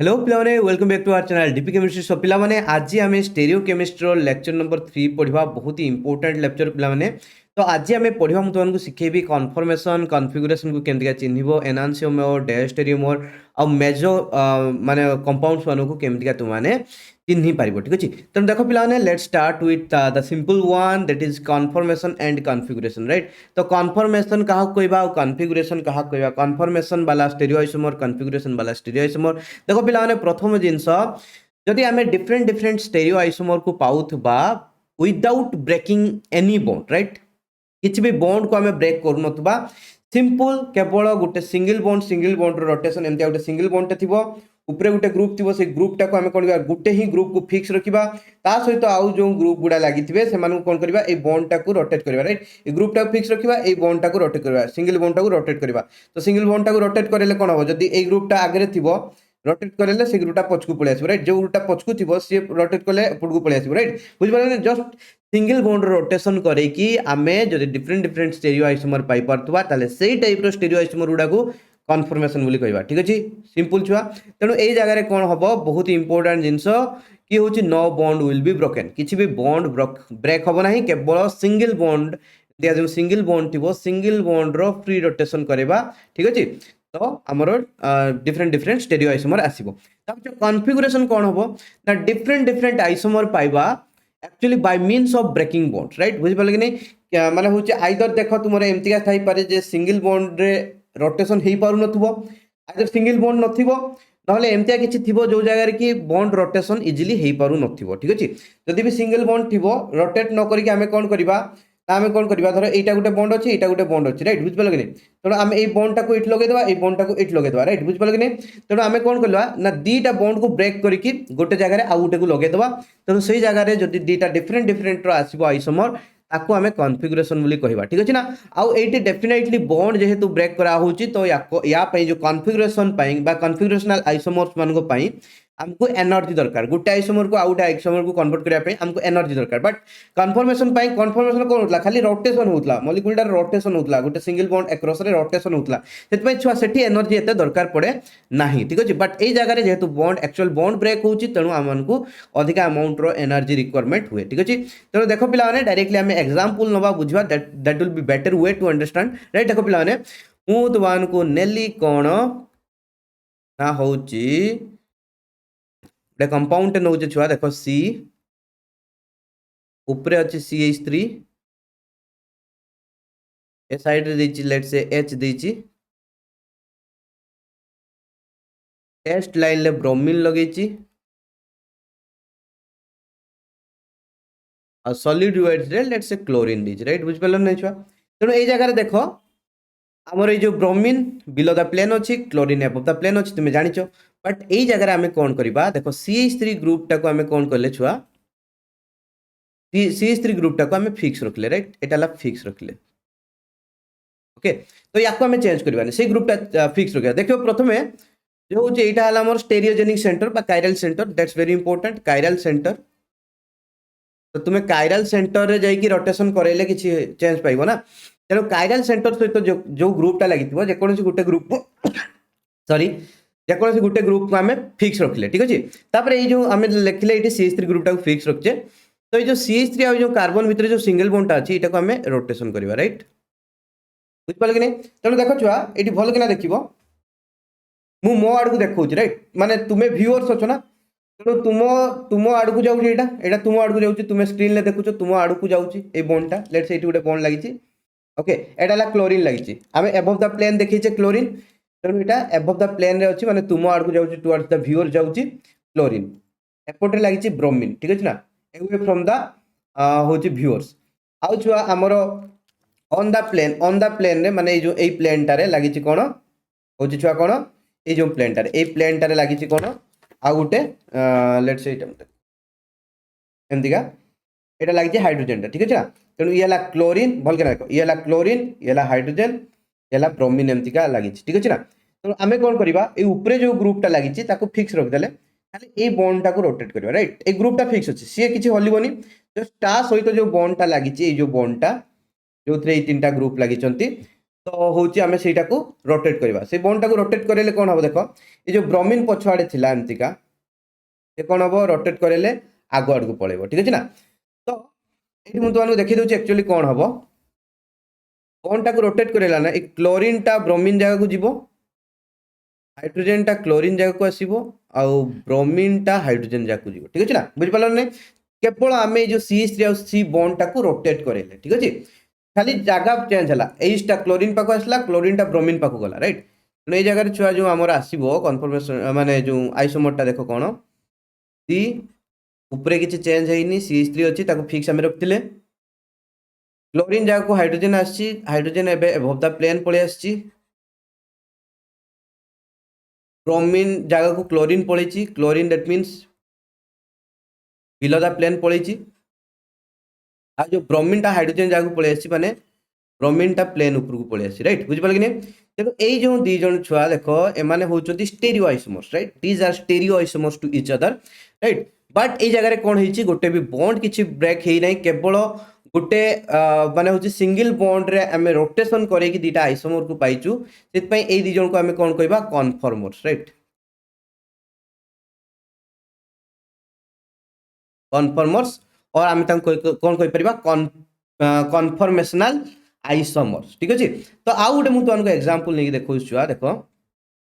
Hello पिलाने welcome back to our channel DP chemistry so पिलाने आज आम स्टेरियो केमिस्ट्री लेक्चर नंबर 3 पढ़ा बहुत ही इंपोर्टेंट लेक्चर पिलाने तो आज आम पढ़ा मुझे तुमको शिखेबी कन्फर्मेशन कन्फिगरेशन को केमती चिन्ह एनानसियोमर डायस्टेरियोमर आ मेजो माने कंपाउंड्स मानक केमती तुमने चिन्ह पार ठीक अच्छे तेणु देख पिलाने let's start with the simple one that is confirmation and configuration right. तो कन्फर्मेशन क्या कहवा कन्फिगरेशन क्या कहवा कन्फर्मेशन वाला स्टेरियोआइसोमर कन्फिगरेशन वाला स्टेरियोआइसोमर देख पिलाने प्रथम जिनस जदि आम डिफरेंट डिफरेंट स्टेरियोआइसोमर को पाउथबा without breaking any bond right किसी भी बॉन्ड को आम ब्रेक करूनथबा सिंपल केवल गोटे सिंगल बॉन्ड रोटेशन एमती गोटे सिंगल बॉन्ड थी उपरे गोटे ग्रुप थी से ग्रुपटा को आम कौन गोटे ही ग्रुप को फिक्स रखा सहित आउ जो ग्रुप गुड़ा लगी से कौन करवा ये बॉन्डटा को रोटेट करवा राइट ये ग्रुपटा को फिक्स रखा ये बॉन्डटा को रोटेट करवा सिंगल बॉन्डटा को रोटेट करवा तो सिंगल बॉन्डटा को रोटेट करेंगे कौन हम जब ये ग्रुपटा आगे थी रोटेट करेंगे से ग्रुपटा पछकू पलि आस राइट जो ग्रुपटा पछकू थी सी रोटेट कले एपटू पलि आस राइट बुझे जस्ट सिंगल बॉन्ड रोटेशन करके आम जो डिफरेंट डिफरेंट स्टेरियोआइसोमर पाई पार्थुवा ताले सेही टाइप रो स्टेरियोआइसोमर गुड़ा को कन्फर्मेशन बोली कहवा ठीक अच्छे सिंपल छुआ तेणु यही जगह कौन हम बहुत इंपोर्टेंट जिनस कि हूँ no bond will be broken किसी भी बॉन्ड ब्रेक हम ना केवल सिंगल बॉन्ड जो सिंगल बॉन्ड थी सिंगल बॉन्ड रो फ्री रोटेशन करवा ठीक अच्छे तो आमर डिफरेंट डिफरेंट स्टेरियोआइसोमर आसो कन्फिगरेशन कौन हम ना डिफरेंट डिफरेंट आइसोमर पाइबा actually by means of breaking bond right बुझिपारे कि नहीं माने हूँ आइदर देख तुम एमतीका थी पारे जे सिंगल बॉन्ड रे रोटेशन हो पार नइदर सिंगल बॉन्ड नथिबो नहले एमतिया किछि थिबो जो जगह कि बॉन्ड रोटेशन इजिली हो पार नथिबो ठीक अछि जदि भी सिंगल बॉन्ड थिबो रोटेट न करिक आमे कोन करबा आमे कोन करबा धर एटा गुटे बॉन्ड अछि एटा गुटे बॉन्ड अछि राइट बुझ पले कि नहीं तेणु आमे ए बॉन्डटा को इट लगे देबा ए बॉन्डटा को इट लगे देबा राइट बुझ पले कि नहीं तेणु आमे कोन करबा ना दीटा बॉन्ड को ब्रेक करिक गोटे जगह रे आ गुटे को लगे देबा तेणु सेही जगह रे जदि दीटा डिफरेंट डिफरेंट रो आसीबो आइसोमर ताको आमे कन्फिगरेशन बोली कहवा ठीक अछि ना आउ एटी डेफिनेटली बॉन्ड जेहेतु ब्रेक करा होची तो या पई जो कन्फिगरेशन पई बा कन्फिगरेशनल आइसोमर्स मान को पई हमको एनर्जी दरकार गोटे आइसोमर को आउट आइसोमर को कन्वर्ट करने हमको एनर्जी दरकार बट कन्फर्मेशन कन्फर्मेशन कौन होता खाली रोटेशन होता मॉलिक्यूलर रोटेशन होता गोटे सिंगल बॉन्ड एक्रॉस रे रोटेशन होता से छुआ सेठी एनर्जी एते दरकार पड़े नाही ठीक अछि बट एई जगह रे जेहेतु बॉन्ड एक्चुअल बॉन्ड ब्रेक होची तेणु हमनको अधिक अमाउंट रो एनर्जी रिक्वायरमेंट हुए ठीक अछि तेणु देखो पिला माने डायरेक्टली हम एग्जांपल नबा बुझवा that will be better way to understand right देखो पिला माने मु दवान को नेली कोन ना होची कंपाउंड नौ छुआ देख सी उपरे अच्छे CH3 ए साइड रे लेट से H देची टेस्ट लाइन ले ब्रोमीन लगेची और सॉलिड वेट्स रे लेट से क्लोरीन देची राइट बुझ पलन नै छुआ तेणु ए जगह रे देखो हमर जो ब्रोमीन बिलो द प्लेन अच्छी क्लोरीन एबव द प्लेन अच्छी तुम जानिछ बट यही जगह आम कौन करवा देखो CH3 ग्रुपटा को आम कौन कले छुआ CH3 ग्रुपटा को आम फिक्स रखले राइट एटा फिक्स रखले ओके तो या आम चेंज करवानी से ग्रुपटा फिक्स रखा देखो प्रथम जो हूँ यहाँ है स्टेरियोजेनिक सेंटर बा chiral centre that's very important chiral centre तो तुम्हें कायरल सेंटर रे जाइए रोटेशन करेले किसी चेंज पाइब ना तेणु कायरल सेंटर सहित जो ग्रुपटा लगी जेकोसी गोटे ग्रुप सॉरी जेकोसी गोटे ग्रुप को आम फिक्स रखले ठीक अच्छे तापर ये जो आम लिखले ये CH3 ग्रुपटा को फिक्स रखे तो ये CH3 आ जो कार्बन भितर जो सिंगल बॉन्डटा अच्छी यहाँ को आम रोटेशन करवा राइट बुझिपारे कि नहीं तेणु देख छुआ ये भल कि देख मु मो आड़ को देखा राइट माने तुम्हें व्यूअर्स अच्छो ना तेणु तुम आड़ को जाऊँ यहाँ तुम आड़ को जाऊँ तुम्हें स्क्रीन में देखुच तुम आड़ को जाऊँगी ये बॉन्डटा लेट से गोटे बॉन्ड लगी ओके एटा क्लोरीन लगी आम एबव द प्लेन देखीचे क्लोरीन तेणु यहाँ एबव द प्लेन रे अच्छी माने तुम आड़ को जाऊँ टुवर्ड्स द व्यूअर जाऊँगी क्लोरीन एपटे लगी ब्रोमीन ठीक अच्छे ना अवे फ्रॉम द हूँ व्यूअर्स आउ छुआ आमर ऑन द प्लेन रे माने जो ए प्लेनटारे लगी कौन हूँ छुआ कौन ये जो प्लेनटारे लगी कौन आ गोटे लेट से एमतीका यहाँ लगी हाइड्रोजेन ठीक है तेणु ये क्लोरीन भल के देख ये क्लोरीन ये हाइड्रोजेन ये ब्रोमीन एमतीका लगी ठीक अच्छे ना तेणु आम कौन करवा ये उपरे जो ग्रुपटा लगी फिक्स रखिदे खाली ये बॉन्डटा को रोटेट करवा राइट ये ग्रुपटा फिक्स अच्छे सी किसी हलबनी जस्ट ता सहित जो बॉन्डटा लगी जो बॉन्डटा जो 3टा ग्रुप लगी तो होची आमे सेटा को रोटेट करबा से बॉन्ड टा को रोटेट करेले कोन हबो देखो ए जो ब्रोमीन पछवाडे थिला एमतिका ए कोन हबो रोटेट करेले आगो आड़ को पळेबो ठीक अछि ना तो एठी मु तुमन देखि दउची एक्चुअली कोन हबो बॉन्ड टा को रोटेट करेला ना ए क्लोरीन टा ब्रोमीन जगह को जीवो हाइड्रोजन टा क्लोरीन जगह को आसीबो आ ब्रोमीन टा हाइड्रोजन जगह को जीवो ठीक अछि ना बुझ पालो नै केवल आमे जो CH3 और C बॉन्ड टा को रोटेट करेले ठीक अछि खाली जगह चेंज हला H टा क्लोरीन पाको आसला क्लोरीन टा ब्रोमीन पाको गला राइट नै जगह छुआ जो हमर आसीबो कन्फर्मेशन माने जो आइसोमर टा देखो कोन C ऊपरे किछि चेंज हेइनी CH3 अछि ताको फिक्स हम रखतिले क्लोरीन जगह को हाइड्रोजन आछि हाइड्रोजन एबे अबव द प्लेन पळे आछि ब्रोमीन जगह को क्लोरीन पळेछि chlorine that means below the plane पळेछि आ जो ब्रोमीन टा हाइड्रोजन जगह को पळे आछि माने ब्रोमीन टा प्लेन ऊपर को पळे आछि राइट बुझ पाल कि नै देखो एई जो दी जण छुआ देखो ए माने होचोंती stereo isomers right these are stereo isomers to each other right but एई जगह रे कोन हेछि गोटे भी बॉन्ड किछि ब्रेक हेइ नै केवल गोटे माने होछि सिंगल बॉन्ड रे हमें रोटेशन करे कि दीटा आइसोमर को पाइचु सेत पई एई दी जण को हमें कोन कहबा कन्फर्मर्स राइट कन्फर्मर्स और आम कौन कहीपर कन्फर्मेशनल आइसोमर्स ठीक अच्छे तो आउ गोटे मुझे तुमको एग्जांपल नहीं देखो छुआ देखो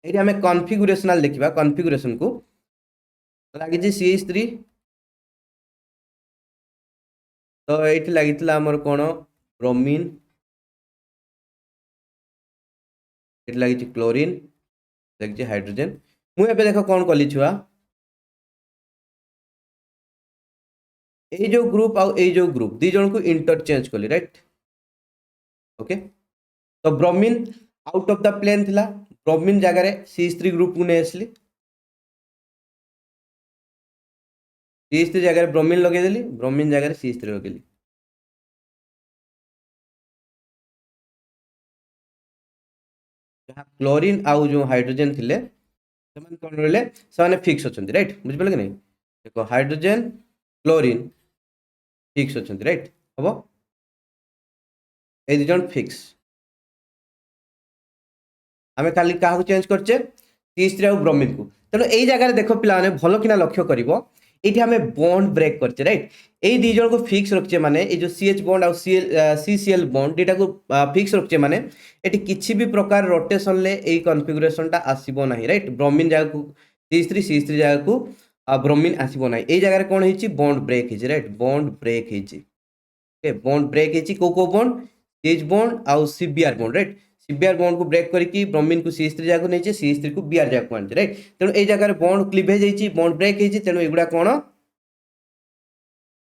ये आम कन्फिगुरेशनल देखा कन्फिगुरेशन को लगी CH3 तो ये लगी आमर कौन ब्रोमीन ये लगी क्लोरीन लगी हाइड्रोजन मुझे देख कौन कली छुआ ये जो ग्रुप आउ ये जो ग्रुप दी जन को इंटरचेंज कली राइट ओके तो bromine out of the plane थिला ब्रोमीन जगह रे CH3 ग्रुप को नहीं आसली CH3 जगह रे ब्रोमीन लगे देली ब्रोमीन जगह रे CH3 लगेली जहाँ क्लोरीन आउ जो हाइड्रोजन थिले समान कोन रहले समान फिक्स होचंती राइट बुझ पले कि नहीं देखो हाइड्रोजन क्लोरीन फिक्स होचंती राइट हबो ए दी जन फिक्स आमे खाली काहू चेंज करचे CH3 और ब्रोमीन को तेनो एई जगह रे देखो पिला माने भलो किना लक्ष्य करिवो एठी हमें बॉन्ड ब्रेक करचे राइट एई दी जन को फिक्स रखचे माने ए जो CH बॉन्ड और CCl बॉन्ड डेटा को फिक्स रखचे माने एठी किछि भी प्रकार रोटेशन ले एई कॉन्फ़िगरेशन टा आसीबो नाही राइट ब्रोमीन जगह को CH3 जगह को ब्रोमीन आसीबो नाही एई जगह रे कोन हेछि बॉन्ड ब्रेक हेछि राइट बॉन्ड ब्रेक हेछि ओके बॉन्ड ब्रेक हेछि को बॉन्ड CH बॉन्ड और CBr bond right CBr bond को ब्रेक करके ब्रोमीन को CH3 जगह नहीं CH3 को Br जगह को आनते राइट तेणु ए जगह बॉन्ड क्लीवेज हेछि बॉन्ड ब्रेक हेछि तेणु एगुडा कोन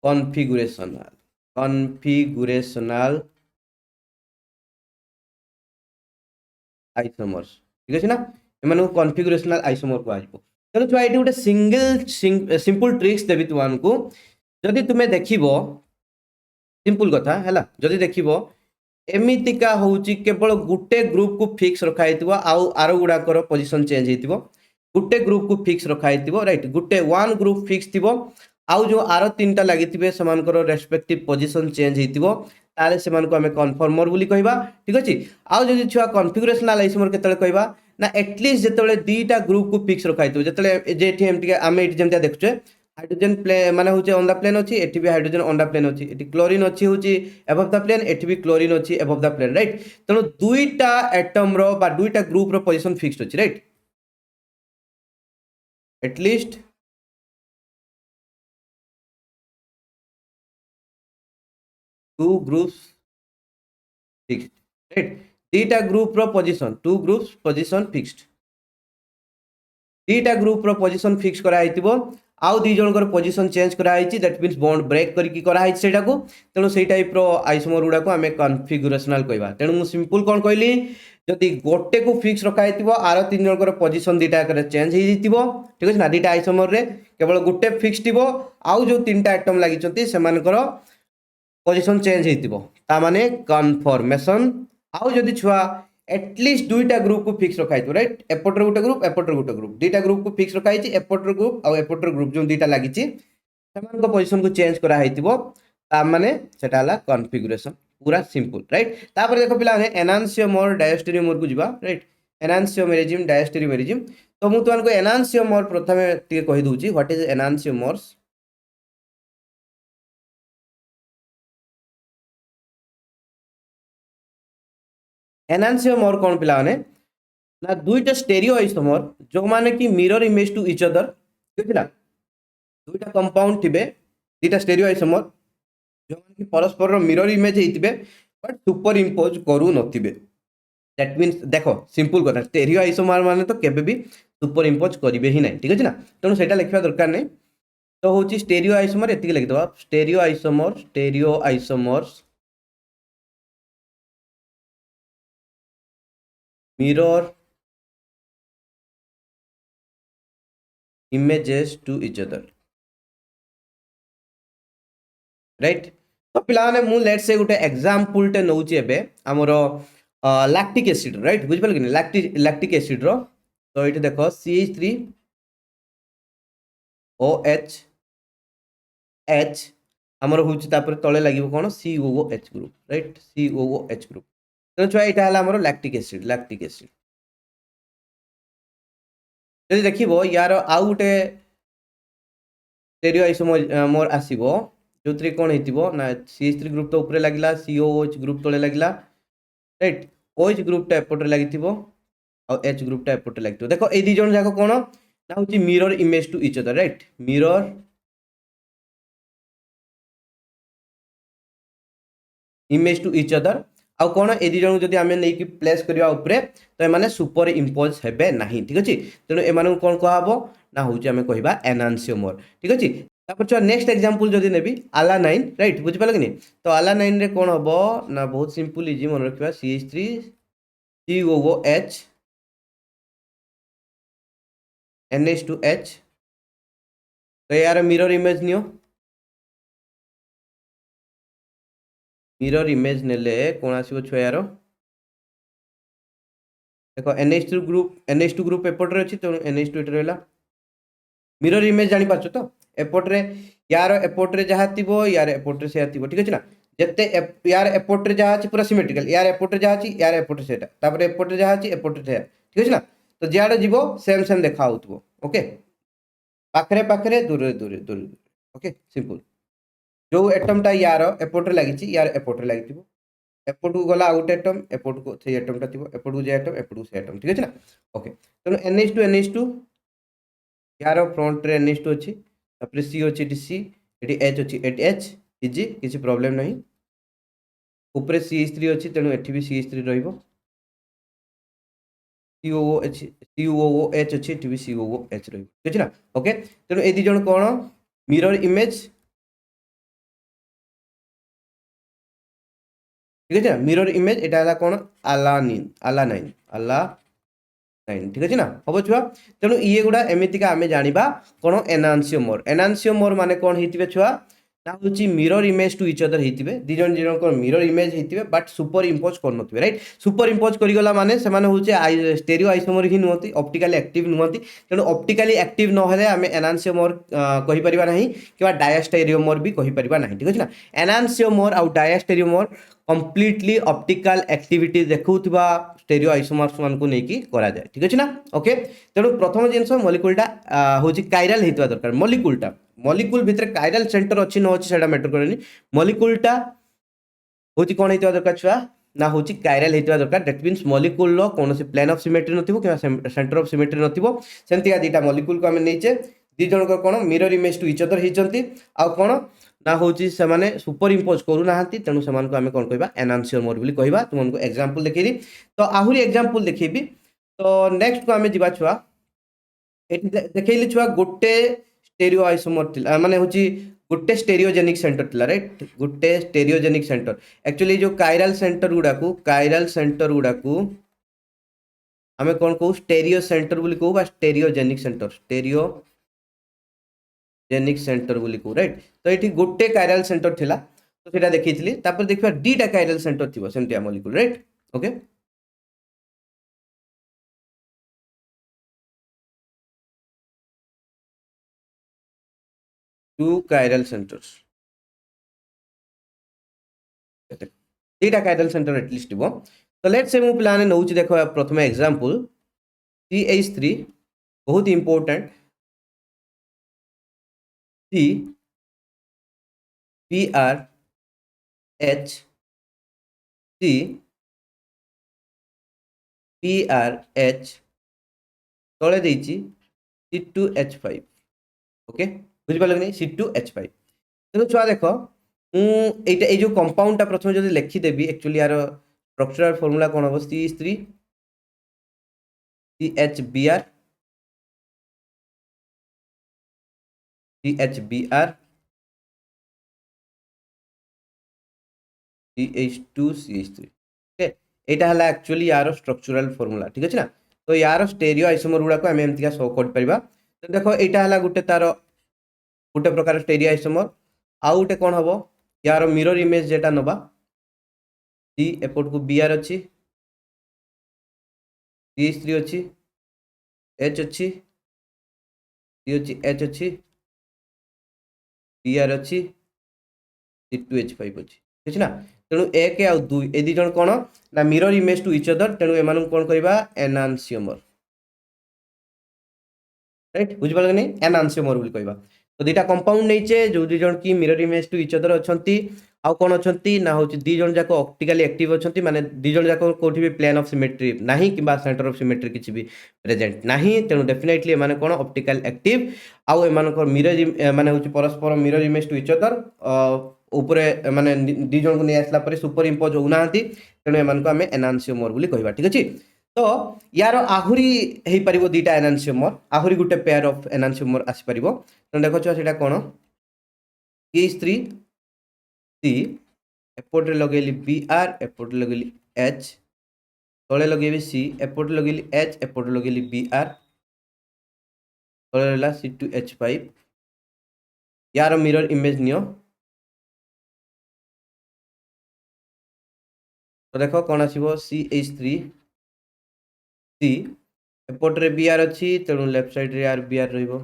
कॉन्फ़िगरेशनल आइसोमर्स ठीक अछि ना एमान को कॉन्फ़िगरेशनल आइसोमर को आजबो तेणु छुआ एठी गोटे सिंपल ट्रिक्स देबी तुमको जदि तुमे देखिबो सिंपल कथा हैला जदि देखिबो एमितिका होउची केवल गुटे ग्रुप को फिक्स रखा हेतिबो आउ आरो गुडाकर पोजीशन चेंज हेतिबो गुटे ग्रुप को फिक्स रखा हेतिबो राइट गुटे वन ग्रुप फिक्स थिबो आउ जो आरो तीनटा लागिथिबे समानकर रेस्पेक्टिव पोजीशन चेंज हेतिबो ताले समान को हमें कन्फर्मर बोली कहबा ठीक अछि आउ जदि छुआ कॉन्फ़िगरेशनल आइसोमर केतले कहबा ना एटलीस्ट जेतले दीटा ग्रुप को फिक्स रखा हेतिबो जेतले जेठी एमटी आमे एठी जेमता देखछे हाइड्रोजन प्लेन माने होचे ऑन द प्लेन अछि एठी भी हाइड्रोजन ऑन द प्लेन अछि एठी क्लोरीन अछि होची अबव द प्लेन एठी भी क्लोरीन अछि अबव द प्लेन राइट तनो दुईटा एटम रो बा दुईटा ग्रुप रो पोजीशन फिक्स्ड अछि right at least two groups fixed right दीटा ग्रुप रो position two groups position fixed दीटा ग्रुप रो पोजीशन फिक्स करा हेतिबो आउ दी जनकर पोजीशन चेंज करा हेछि दैट मींस बॉन्ड ब्रेक करके करा हेछि सेटा को तेणु सेई टाइप रो आइसोमर गुडा को हमें कॉन्फ़िगरेशनल कहबा तेणु मु सिंपल कोन कहली जदि गोटे को फिक्स रखा हेतिबो आरो तीन जनकर पोजीशन दीटा करे चेंज हे जितिबो ठीक अछि ना दीटा आइसोमर रे केवल गोटे फिक्स थिबो आउ जो तीनटा एटम लागि चंती सेमानकर पोजीशन चेंज हेतिबो ता माने कन्फर्मेशन आउ जदि छुआ एटलीस्ट दुईटा ग्रुप को फिक्स रखा है राइट एपटर गोटे ग्रुप दुईटा ग्रुप को फिक्स रखा है एपटर ग्रुप आउ एपटर ग्रुप जो दुईटा लागि छि समान को पोजीशन को चेंज करा हेतिबो ता माने सेटा हला कॉन्फ़िगरेशन पूरा सिंपल राइट। तापर देखो पिला एनांसियोमर डायस्टेरियोमर को जीवा राइट। एनांसियोमेरिजिम डायस्टेरियोमेरिजिम तो मु तुमको एनांसियोमर प्रथमे टिके कहि दूची व्हाट इज एनांसियोमर्स। एनांसियोमर कौन पिला ना दुईटा स्टेरियो आइसोमर जो माने कि mirror image to each other बुझिला। दुईटा कंपाउंड थिबे दुईटा स्टेरियो आइसोमर जो माने कि परस्पर मिरर इमेज हेतिबे बट सुपर इंपोज करू नथिबे। दैट मीन्स देखो सिंपल कथा स्टेरियो आइसोमर माने तो केबे भी सुपर इंपोज करिवे ही नहीं ठीक अछि ना तेणु सेटा लिखवा दरकार नहीं। तो होची स्टेरियो आइसोमर एतिक लिख दवा stereo isomers mirror images to each other right. तो पिलाने मु लेट्स से गोटे एग्जांपल टे नउची एबे हमरो लैक्टिक एसिड राइट बुझ पाल कि लैक्टिक एसिड रो तो एठी देखो CH3OH H हमरो होची तापर तळे लागिवो कोन COOH group right COOH group तो छुआ एटा हला हमरो लैक्टिक एसिड जदि देखिबो यार आउ गोटे स्टेरियो आइसोमर आसीबो जो कौन हो ना CH3 ग्रुप तो ऊपर लगिला COOH ग्रुप तले लगिला राइट OH ग्रुप टा एपटे लगी और H ग्रुप टा एपटे लगी देखो ये दी जन जाक कौन ना हूँ mirror image to each other right mirror image to each other आउ कौन ए दी जन जब आम नहीं प्लेस करवा उपरे तो ये सुपर इम्पोज हेबे नहीं ठीक अच्छे तेणु एम कौन कहब ना हूँ आम कह एनांसियोमर ठीक अच्छे। तापर नेक्स्ट एग्जांपल जदि नेबी अलानाइन राइट बुझी पाल कि नहीं तो अलानाइन रे कौन हम ना बहुत सिंपल इजी मन रखा CH3COOH NH2H तो यार mirror image neo mirror image नेले कौन आसो छुआ यार देखो NH2 ग्रुप एपटे अच्छी तेणु NH2 ये रहा मिरर इमेज जानी पार्छ तो एपटे यार एपटे जहाँ थी यार एपटे से थी ठीक अच्छे ना जिते यार एपटे जहाँ अच्छी पूरा सिमेट्रिकल यार एपटे जहाँ अच्छी यार एपटे से एपटे जहाँ अच्छी एपटे से ठीक अच्छे ना तो जियाड़े जीव सेम सेम देखा हो ओके पाखरे पाखरे दूर दूर दूर ओके सिंपल जो एटमटा यार एपटे लगी यार एपटे लगी एपट को गला आउट एटम एपट को से एटमटा थी एपट को जे एटम एपट को से एटम ठीक अच्छे ना ओके तेणु NH2 यार फ्रंट रे NH2 अच्छी तापर C अच्छी एटी C एटी H अच्छी एटी H इजी किसी प्रॉब्लम नहीं ऊपर CH3 अच्छी तेणु एठी भी CH3 रहिबो COOH अच्छी एठी भी COOH रहिबो ठीक अछि ना ओके तेणु ए दी जण कोन मिरर इमेज ठीक अछि ना मिरर इमेज एटा हला कोन अलानाइन ठीक अछि ना हबो छुआ तेणु ये गुडा एमितिका आमे जानिबा कोन एनांसियोमर माने कोन हितिबे छुआ ना होची mirror image to each other हितिबे दी जन को मिरर इमेज हितिबे बट सुपर इंपोज कर नथिबे राइट सुपर इंपोज करि गला माने से माने होची स्टेरियो आइसोमर ही नुहति ऑप्टिकली एक्टिव नुहति तेणु ऑप्टिकली एक्टिव न हेले आमे एनांसियोमर कहि परिबा नहीं किबा डायस्टेरियोमर भी कहि परिबा नहीं ठीक अछि ना एनांसियोमर आ डायस्टेरियोमर कंप्लीटली ऑप्टिकल एक्टिविटी देखुवा स्टेरियो आइसोमर्स मान को नेकी करा जाए ठीक अछि ना ओके तेणु प्रथम जिनस मॉलिक्यूलटा होची कायरल हेतवा दरकार मॉलिक्यूल भितर कायरल सेंटर अच्छी न अच्छी सेटा मैटर करेनी मॉलिक्यूलटा होची कोन हेतवा दरकार छुआ ना होची कायरल हेतवा दरकार दैट मींस मॉलिक्यूल रो कोनोसी प्लेन ऑफ सिमेट्री नथिबो कि सेंटर ऑफ सिमेट्री नथिबो सेंतिया दीटा मॉलिक्यूल को हम नेचे दी जण को कोन mirror image to each other हिचंती आ कोन ना होची से माने सुपर इंपोज करू नाहंती तेणु समान को हमें कोन कहबा एनांसियोमर बोली कहबा तुमको एग्जांपल देखैली तो आहुरी एग्जांपल देखैबी तो नेक्स्ट को हमें जिबा छुआ एठी देखैली छुआ गोटे स्टेरियो आइसोमर थिला माने होची गोटे स्टेरियोजेनिक सेंटर थिला राइट गोटे स्टेरियोजेनिक सेंटर एक्चुअली जो कायरल सेंटर गुडाकू हमें कोन कहू स्टेरियो सेंटर बोली कहू बा स्टेरियोजेनिक सेंटर बोली कहू राइट तो ये गोटे कायरल सेंटर थिला तो सेटा देखैथिली तापर देखबा डीटा कायरल सेंटर थिबो सेमतिया molecule right okay two chiral centres दुईटा काइरल सेंटर एटलिस्ट हो। तो लेट्स से मु प्लान नौची देखो प्रथम एग्जांपल CH3 बहुत इंपोर्टेंट CPRH CPRH तले देइची C2H5 ओके बुझि पाले नहीं C2H5 तो छुआ देखो एटा ए जो कंपाउंड टा प्रथम जदि लिखि देबी एक्चुअली यार स्ट्रक्चरल फार्मूला कोन हो CH3 CHBr CHBr CH2 CH3 okay एटा हला एक्चुअली यार स्ट्रक्चरल फार्मूला ठीक अछि ना तो यार स्टेरियो आइसोमर गुडा को हम एमतिका शो कर परिबा तो देखो एटा हला गुटे तार गुटे प्रकार स्टेरियो आइसोमर आउ गुटे कोन हबो यार मिरर इमेज जेटा नबा C एपोर्ट को Br अछि CH3 अछि H अछि C अछि H अछि Br अछि C2H5 अछि ठीक ना तेणु 1 आ 2 ए दी जण कोन ना mirror image to each other तेणु एमानु कोन करबा एनांसियोमर राइट बुझ पाले नहीं एनांसियोमर बोली कहबा तो दुटा कंपाउंड नैचे जो दी जण की mirror image to each other अछंती आउ कोन अछंती ना होची दी जण जाको ऑप्टिकली एक्टिव अछंती माने दी जण जाको कोठी भी प्लेन ऑफ सिमेट्री नाही किबा सेंटर ऑफ सिमेट्री किछि भी प्रेजेंट नाही तेणु डेफिनेटली माने कोन ऑप्टिकल एक्टिव आउ एमान को मिरर माने होची परस्पर mirror image to each other ऊपरे माने दी जण को नै आसला परे सुपर इंपोज होनांती तेणु एमान को हमें एनांसियोमर बोली कहबा ठीक अछि तो यार आहुरी हेई परिबो दीटा एनांसियोमर आहुरी गुटे पेयर ऑफ एनांसियोमर आसी परिबो तो देखो छ सेटा कोन CH3 C एपोर्ट रे लगेली Br एपोर्ट लगेली H तळे लगेबी C एपोर्ट लगेली H एपोर्ट लगेली Br तळे रहला C2H5 यार मिरर इमेज नियो तो देखो कोन आसीबो CH3 C एपोर्ट रे Br अछि तेणु लेफ्ट साइड रे यार Br रहइबो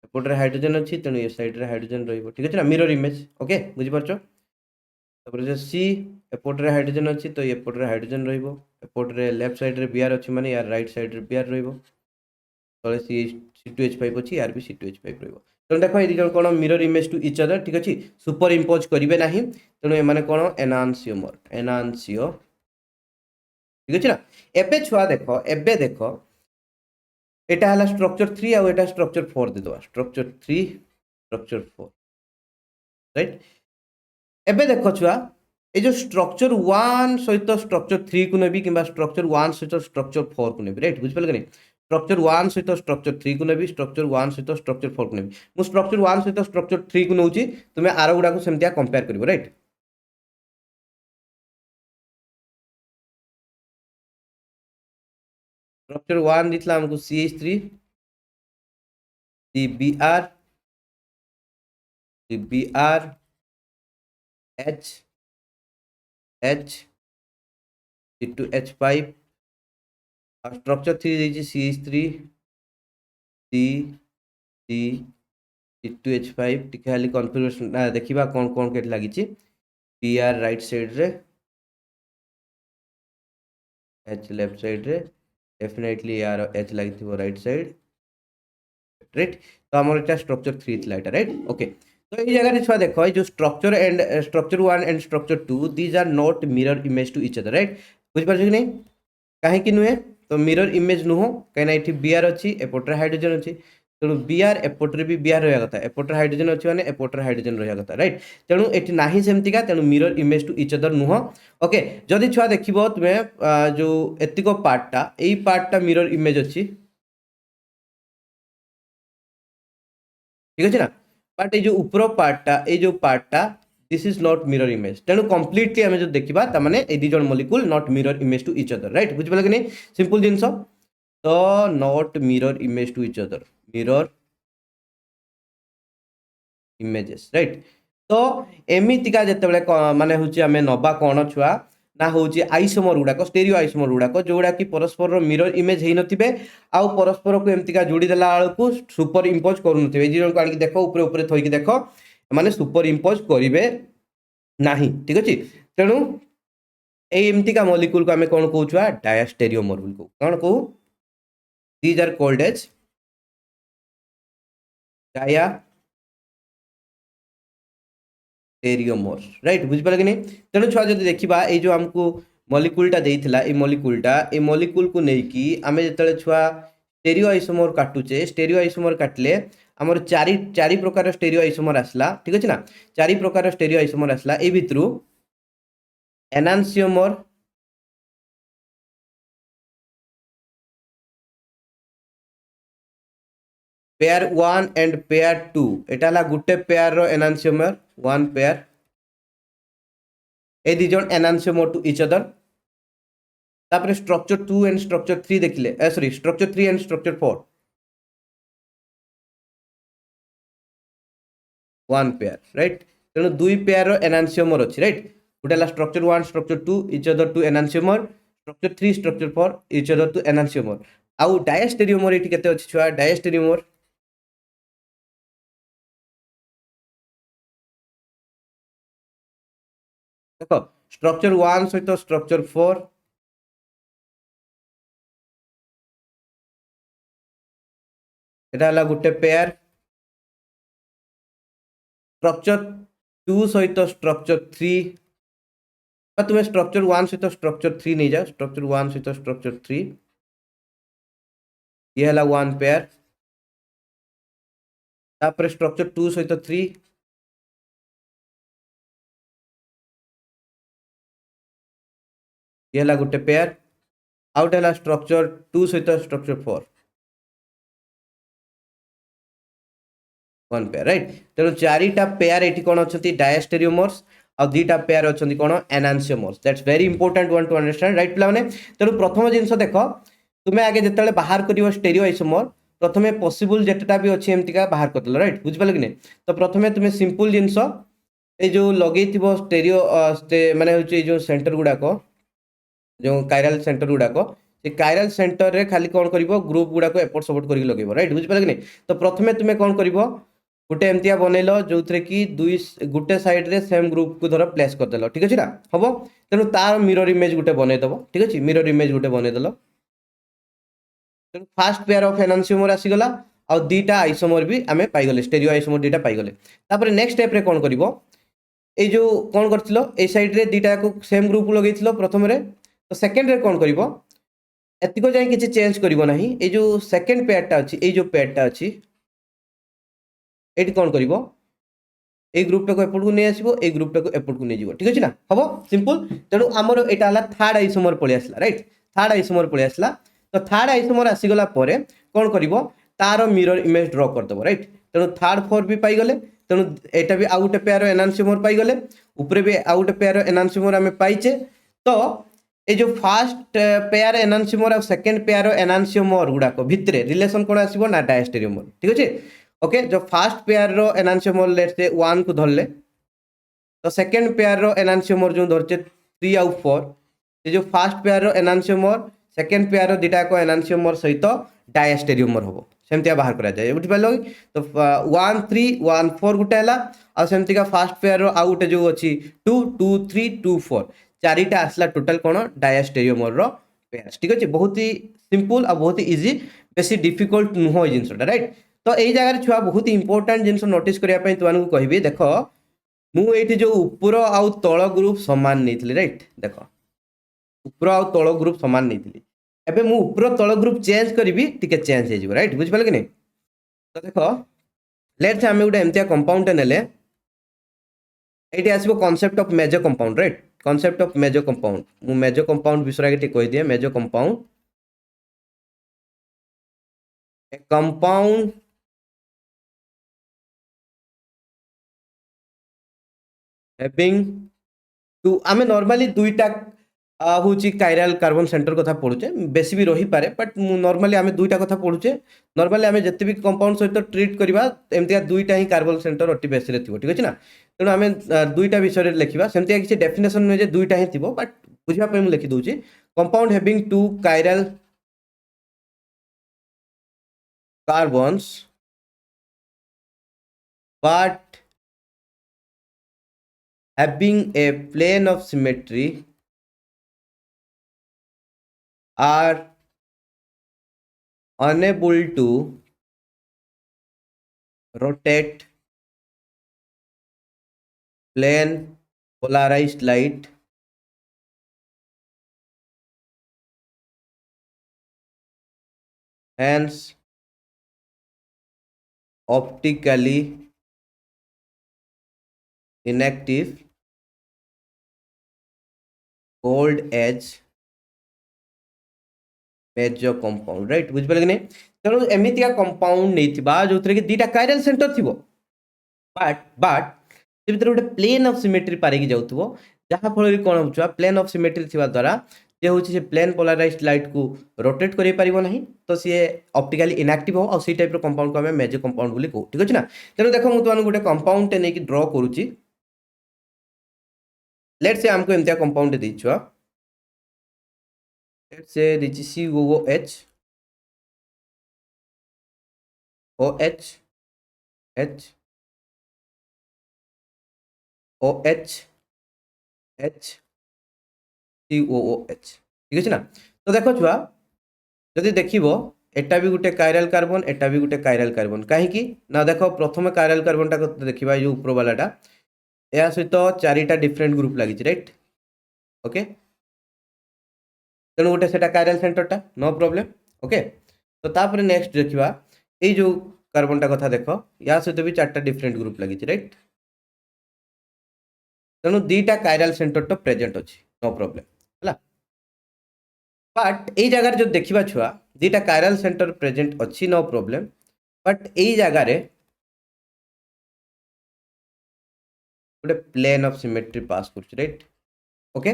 एपोर्ट रे हाइड्रोजन अछि तेणु ए साइड रे हाइड्रोजन रहइबो ठीक अछि ना मिरर इमेज ओके बुझि परछो तापर जे C एपोर्ट रे हाइड्रोजन अछि तो एपोर्ट रे हाइड्रोजन रहइबो एपोर्ट रे लेफ्ट साइड रे Br अछि माने यार राइट साइड रे Br रहइबो तळे C2H5 अछि यार भी C2H5 रहइबो तो देखो ए जण कोन mirror image to each other ठीक अछि सुपर इंपोज करिवे नाही तेणु ए माने कोन एनांसियोमर एनांसियो ठीक अछि ना एबे छुआ देखो एबे देखो एटा हला स्ट्रक्चर 3 आ एटा स्ट्रक्चर 4 दे दो स्ट्रक्चर 3 स्ट्रक्चर 4 राइट एबे देखो छुआ ए जो स्ट्रक्चर 1 सहित स्ट्रक्चर 3 को नेबी किबा स्ट्रक्चर 1 सहित स्ट्रक्चर 4 को नेबी राइट बुझ पाले कि नहीं स्ट्रक्चर 1 सहित स्ट्रक्चर 3 को नेबी स्ट्रक्चर 1 सहित स्ट्रक्चर 4 को नेबी मु स्ट्रक्चर 1 सहित स्ट्रक्चर 3 को नउची तुमे आरो गुडा को सेमतिया कंपेयर करिवो राइट स्ट्रक्चर 1 दिखला हमको CH3 CBr H H C2H5 और स्ट्रक्चर 3 देछि CH3 C C C2H5 टिके खाली कन्फिगरेशन देखिबा कोन कोन केट लागिछि Br राइट साइड रे H लेफ्ट साइड रे डेफिनेटली यार H लागिथिबो राइट साइड राइट तो हमर एटा स्ट्रक्चर 3 थिला एटा राइट ओके तो ये जगह रे छुआ देखो जो structure and structure 1 and structure 2 these are not mirror image to each other right बुझ पारछ कि नहीं काहे कि नुहे तो मिरर इमेज नुहो कहिना एठी Br अछि एपोर्टर हाइड्रोजन अछि तेणु Br एपोर्टर भी Br रहया कथा एपोर्टर हाइड्रोजन अछि माने एपोर्टर हाइड्रोजन रहया कथा राइट तेणु एठी नाही सेमतिका तेणु mirror image to each other नुहो ओके जदि छुआ देखिबो तुमे जो एतिको पार्टटा एई पार्टटा मिरर इमेज अछि ठीक अछि ना बट ए जो ऊपर पार्टटा ए जो पार्टटा this is not mirror image तेणु कंप्लीटली हमें जो देखिबा त माने ए दी जण molecule not mirror image to each other right बुझ पाले कि नहीं सिंपल जिंस तो not mirror image to each other mirror images right तो एमितिका जेतेबेले माने होची हमें नबा कोन छुआ ना होची आइसोमर गुडा को स्टेरियो आइसोमर गुडा को जोडा की परस्पर मिरर इमेज हेई नथिबे आउ परस्पर को एमतिका जोडी देला आळकू सुपर इंपोज करू नथिबे जी जण को आनी देखो ऊपर ऊपर थोई की देखो माने सुपर इंपोज करिवे ନାହିଁ ଠିକ୍ ଅଛି। ତେଣୁ ଏଇ ଏମିତିକା ମଲିକ୍ୟୁଲକୁ ଆମେ କ'ଣ କହୁଛୁ ଡାୟାଷ୍ଟେରିଓମର ବୋଲି କହୁ। କ'ଣ କହୁ? These are called as diastereomer right. ବୁଝିପାରିଲେ कि नहीं? ତେଣୁ ଛୁଆ ଯଦି ଦେଖିବା ଏଇ ଯେଉଁ ଆମକୁ ମଲିକ୍ୟୁଲଟା ଦେଇଥିଲା ଏଇ ମଲିକ୍ୟୁଲକୁ ନେଇକି ଆମେ ଯେତେବେଳେ ଛୁଆ ଷ୍ଟେରିଓ ଆଇସୋମର କାଟୁଛେ ଷ୍ଟେରିଓ ଆଇସୋମର କାଟିଲେ ଆମର ଚାରି ପ୍ରକାର ଷ୍ଟେରିଓ ଆଇସୋମର ଆସିଲା ଠିକ୍ ଅଛି ନା। ଚାରି ପ୍ରକାର ଷ୍ଟେରିଓ ଆଇସୋମର ଆସିଲା ଏଇ ଭିତରୁ ଏନାନ୍ସିଓମର pair 1 and pair 2 Etah La Gute pair रो एनान्सियोमर 1 पेयर ए दी जन एनान्सियोमर टू इच अदर। तापर स्ट्रक्चर 2 एंड स्ट्रक्चर 3 देखिले sorry structure 3 and structure 4 1 pair right. तेणु दुई पेयर रो एनान्सियोमर अछि राइट। गुटे ला structure 1 structure 2 each other to enantiomer structure 3 structure 4 each other to enantiomer. आउ डायस्टेरियोमर एठी केते अछि छुआ डायस्टेरियोमर देखो स्ट्रक्चर 1 सहित स्ट्रक्चर 4 एटा ला गुटे पेयर स्ट्रक्चर 2 सहित स्ट्रक्चर 3 तुम्हें स्ट्रक्चर 1 सहित स्ट्रक्चर 3 नहीं जाओ स्ट्रक्चर 1 सहित स्ट्रक्चर 3 ये है 1 पेयर। तापर स्ट्रक्चर 2 सहित 3 ये है गोटे पेयर आउट है स्ट्रक्चर 2 सहित स्ट्रक्चर 4 1 पेयर राइट। तेणु चारिटा पेयर ये कौन अच्छा डायस्टेरियोमर्स और दीटा पेयर अच्छा कौन enantiomers that's very important one to understand right पे। तेणु प्रथम जिनस देख तुम्हें आगे जिते बाहर कर स्टेरियो आइसोमर प्रथम पॉसिबल जेटा भी अच्छी एमतीका बाहर करदेल राइट। बुझिपारे कि नहीं? तो प्रथम तुम्हें सिंपल जिनस ये जो लगे स्टेरियो माने जो सेंटर गुड़ाक जो कायराल सेंटर गुड़ाक से कायराल सेंटर रे खाली कौन कर ग्रुप गुड़ाक एपट सपोर्ट करके लगे राइट। बुझिपारे कि नहीं? तो प्रथम तुम्हें कौन कर गोटे एमतिया बनैल जो थे कि दुई गोटे साइड रे सेम ग्रुप को धर प्लेस करदेल ठीक अच्छे ना हम। तेणु तार मिरर इमेज गोटे बनईदेव ठीक अच्छे मिरर इमेज गोटे बनईदेल। फास्ट पेयर ऑफ एनान्सियोमर आसीगला आ दीटा आइसोमर भी आम पाइगले स्टेरियो आइसोमर दीटा पाइगले। तापर नेक्स्ट स्टेप रे कौन कर ये जो कौन कर साइड रे दीटा को सेम ग्रुप लगे प्रथम रे तो सेकेंड रे कौन कर एतिक जाए किसी चेंज करना ये जो सेकेंड पेयरटा अच्छी ये जो पेयरटा अच्छी ये कौन कर এই গ্রুপটাকে এপটকু নিয়ে আসব এই গ্রুপটাকে এপটকু নিয়ে যাব ঠিক আছে না হব সিম্পল। তেণু আমার এটা হল থার্ড আইসোমর পড়ে আসলা রাইট। থার্ড আইসোমর পড়ে আসলা তো থার্ড আইসোমর আসিগলা পরে কোণ করিব তার মিরর ইমেজ ড্র করদেব রাইট। তেণু থার্ড 4 भी পাইগলে তেণু এটা भी आउ गोटे पेयर एनान्सियोमर पाइगले उपरे भी आउ गोटे पेयर एनान्सियोमर आम पाइचे। तो ये जो फास्ट पेयर एनान्सियोमर और सेकेंड पेयर एनान्सियोमर गुड़ाक भितर रिलेशन कौन आसो ना डायस्टेरियोमर ठीक अच्छे। ओके जो फास्ट पेयर रो एनान्सियोमर लेट्स से 1 को धरले तो सेकेंड पेयर रो एनान्सियोमर जो धरचे 3 आउ 4 ये जो फास्ट पेयर रो एनान्सियोमर सेकेंड पेयर रो दीटा को एनान्सियोमर सहित डायस्टेरियोमर हम सेमतिया बाहर करा जाए बुझिपाल। तो 1 3 1 4 गोटे है आ सेमतिका फास्ट पेयर रो आउ गोटे जो अच्छी 2 2 3 2 4 चारिटा आसला टोटाल कौन डायस्टेरियोमर रो पेयर ठीक अच्छे। बहुत ही सिंपल और बहुत ही इजी बेसी डिफिकल्ट नुह जिनसटा राइट। तो यही जगह छुआ बहुत ही इंपोर्टेंट जिन नोटिस करने तुमको कहबी देख मुझे जो ऊपर आउ तल ग्रुप सामान नहीं राइट देख ऊपर आउ तल ग्रुप सामान नहीं एबे मु ऊपर तल ग्रुप चेंज करी टिके चेंज हो राइट। बुझिपारे कि नहीं? तो देख लेट्स आम गोटे एमतिया कंपाउंड नेले ये आसो concept of major compound right. Concept of major compound मु मेजर कंपाउंड विषय आगे कह दिए major compound a compound having two आम नॉर्मली दुईटा हूँ कायराल कार्बन सेंटर कथा पढ़ुचे बेसी भी रही पारे बट नॉर्मली आम दुईटा कथा पढ़ुचे नॉर्मली आम जिते भी कंपाउंड सहित ट्रीट करवा एमती दुईटा ही कार्बन सेंटर अति बेसी थी ठीक अच्छे ना। तेणु आम दुईटा विषय लिखा सेमती किसी डेफिनेशन नुहे दुईटा ही थी बट बुझापी मुझे लिखी दूसरी compound having two chiral carbons but having a plane of symmetry are unable to rotate plane polarized light hence optically inactive cold edge major compound right बुझिपारे कि नहीं तेणु एमतीका कंपाउंड नहीं जो कि दीटा कायरल सेंटर थी बट से भीतर गोटे प्लेन ऑफ सिमेट्री पारिकी जाऊथबो जहाँ फल कौन हो प्लेन ऑफ सिमेट्री थी द्वारा जे हूँ से प्लेन पोलाराइज्ड लाइट को रोटेट कर पारिबो नहीं तो सी ऑप्टिकली इनएक्टिव हो और टाइप कंपाउंड को आम मेजर कंपाउंड बोली कहू ठीक अच्छे ना तेणु देख मुझे गोटे कंपाउंड नहीं ड्र करुच्ची लेट से आमको एमती कंपाउंड दी छुआ लेट से दीची COOH OH H OH H COOH ठीक अच्छे ना तो देख छुआ जदि देखिबो एटा भी गोटे कायरल कार्बन एटा भी गोटे कायरल कार्बन कहीं ना देख प्रथम कायरल कार्बन टा देखा जो ऊपर वालाटा या सहित चारिटा डिफरेंट ग्रुप लगी राइट ओके तेणु गोटे से कायरल सेंटरटा नो प्रॉब्लम ओके तो तापर नेक्स्ट देखा ये जो कार्बनटा कथा देख या सहित भी चार्टा डिफरेंट ग्रुप लगी राइट तेणु दीटा कायरल सेंटर तो प्रेजेंट अच्छी नो प्रॉब्लम है बट ये जगार जो देखा छुआ दीटा कायरल सेंटर प्रेजेंट अच्छी नो प्रॉब्लम बट ये जगार गोटे प्लेन ऑफ सिमेट्री पास कर राइट ओके